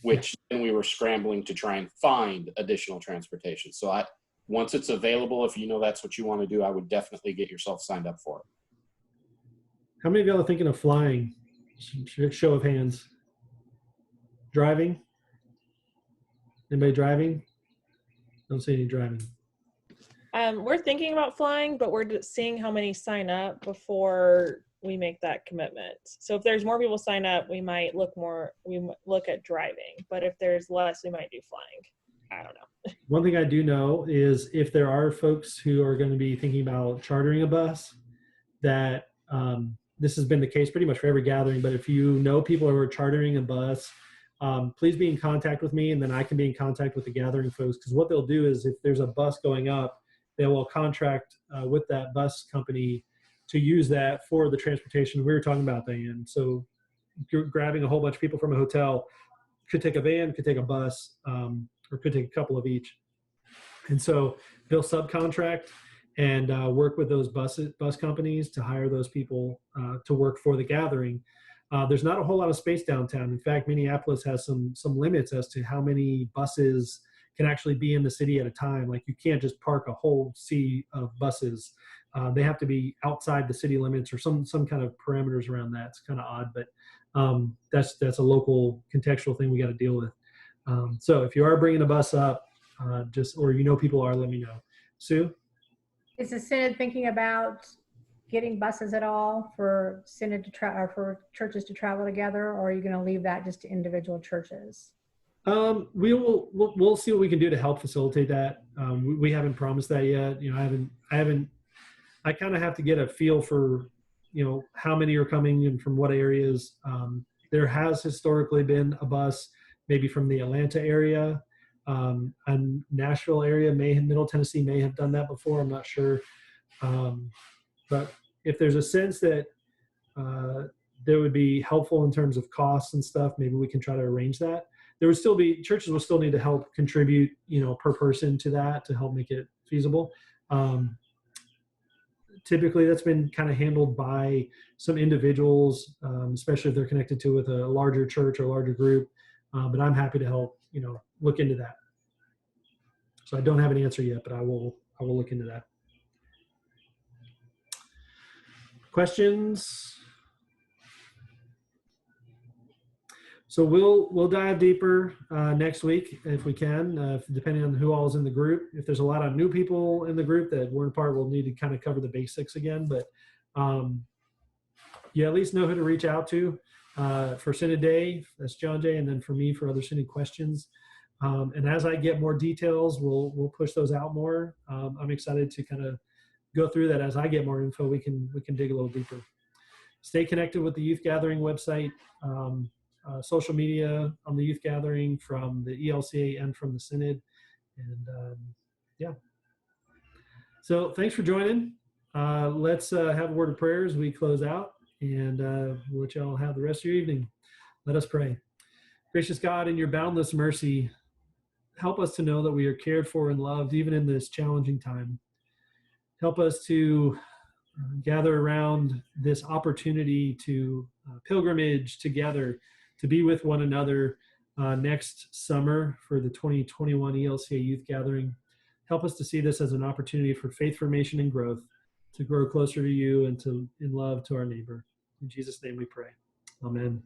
which then we were scrambling to try and find additional transportation. So once it's available, if you know that's what you want to do, I would definitely get yourself signed up for it. How many of y'all are thinking of flying? Show of hands. Driving? Anybody driving? Don't see any driving. We're thinking about flying, but we're just seeing how many sign up before we make that commitment. So if there's more people sign up, we might look at driving. But if there's less, we might do flying. I don't know. One thing I do know is if there are folks who are going to be thinking about chartering a bus, that this has been the case pretty much for every gathering, but if you know people who are chartering a bus, please be in contact with me, and then I can be in contact with the gathering folks, because what they'll do is if there's a bus going up, they will contract with that bus company to use that for the transportation we were talking about, Diane. So you're grabbing a whole bunch of people from a hotel, could take a van, could take a bus, or could take a couple of each. And so they'll subcontract and work with those bus companies to hire those people to work for the gathering. There's not a whole lot of space downtown. In fact, Minneapolis has some limits as to how many buses can actually be in the city at a time. Like you can't just park a whole sea of buses. They have to be outside the city limits or some kind of parameters around that. It's kind of odd, but that's a local contextual thing we got to deal with. So if you are bringing a bus up, or you know people are, let me know. Sue? Is the Synod thinking about getting buses at all for Synod or for churches to travel together, or are you going to leave that just to individual churches? We'll see what we can do to help facilitate that. We haven't promised that yet. You know, I kind of have to get a feel for, you know, how many are coming and from what areas. There has historically been a bus maybe from the Atlanta area, and Nashville area, Middle Tennessee may have done that before. I'm not sure. But if there's a sense that that would be helpful in terms of costs and stuff, maybe we can try to arrange that. There would still be, churches will still need to help contribute, you know, per person to that to help make it feasible. Typically that's been kind of handled by some individuals, especially if they're connected to with a larger church or larger group. But I'm happy to help, you know, look into that. So I don't have an answer yet, but I will look into that. Questions? So we'll dive deeper next week if we can, depending on who all is in the group. If there's a lot of new people in the group that weren't part, we'll need to kind of cover the basics again. But you at least know who to reach out to for Synod Day. That's John Jay, and then for me for other Synod questions. And as I get more details, we'll push those out more. I'm excited to kind of go through that. As I get more info, we can dig a little deeper. Stay connected with the Youth Gathering website. Social media on the Youth Gathering from the ELCA and from the Synod. And yeah. So thanks for joining. Let's have a word of prayer as we close out, and we'll let y'all have the rest of your evening. Let us pray. Gracious God, in your boundless mercy, help us to know that we are cared for and loved even in this challenging time. Help us to gather around this opportunity to pilgrimage together, to be with one another next summer for the 2021 ELCA Youth Gathering. Help us to see this as an opportunity for faith formation and growth, to grow closer to you and to in love to our neighbor. In Jesus' name we pray. Amen.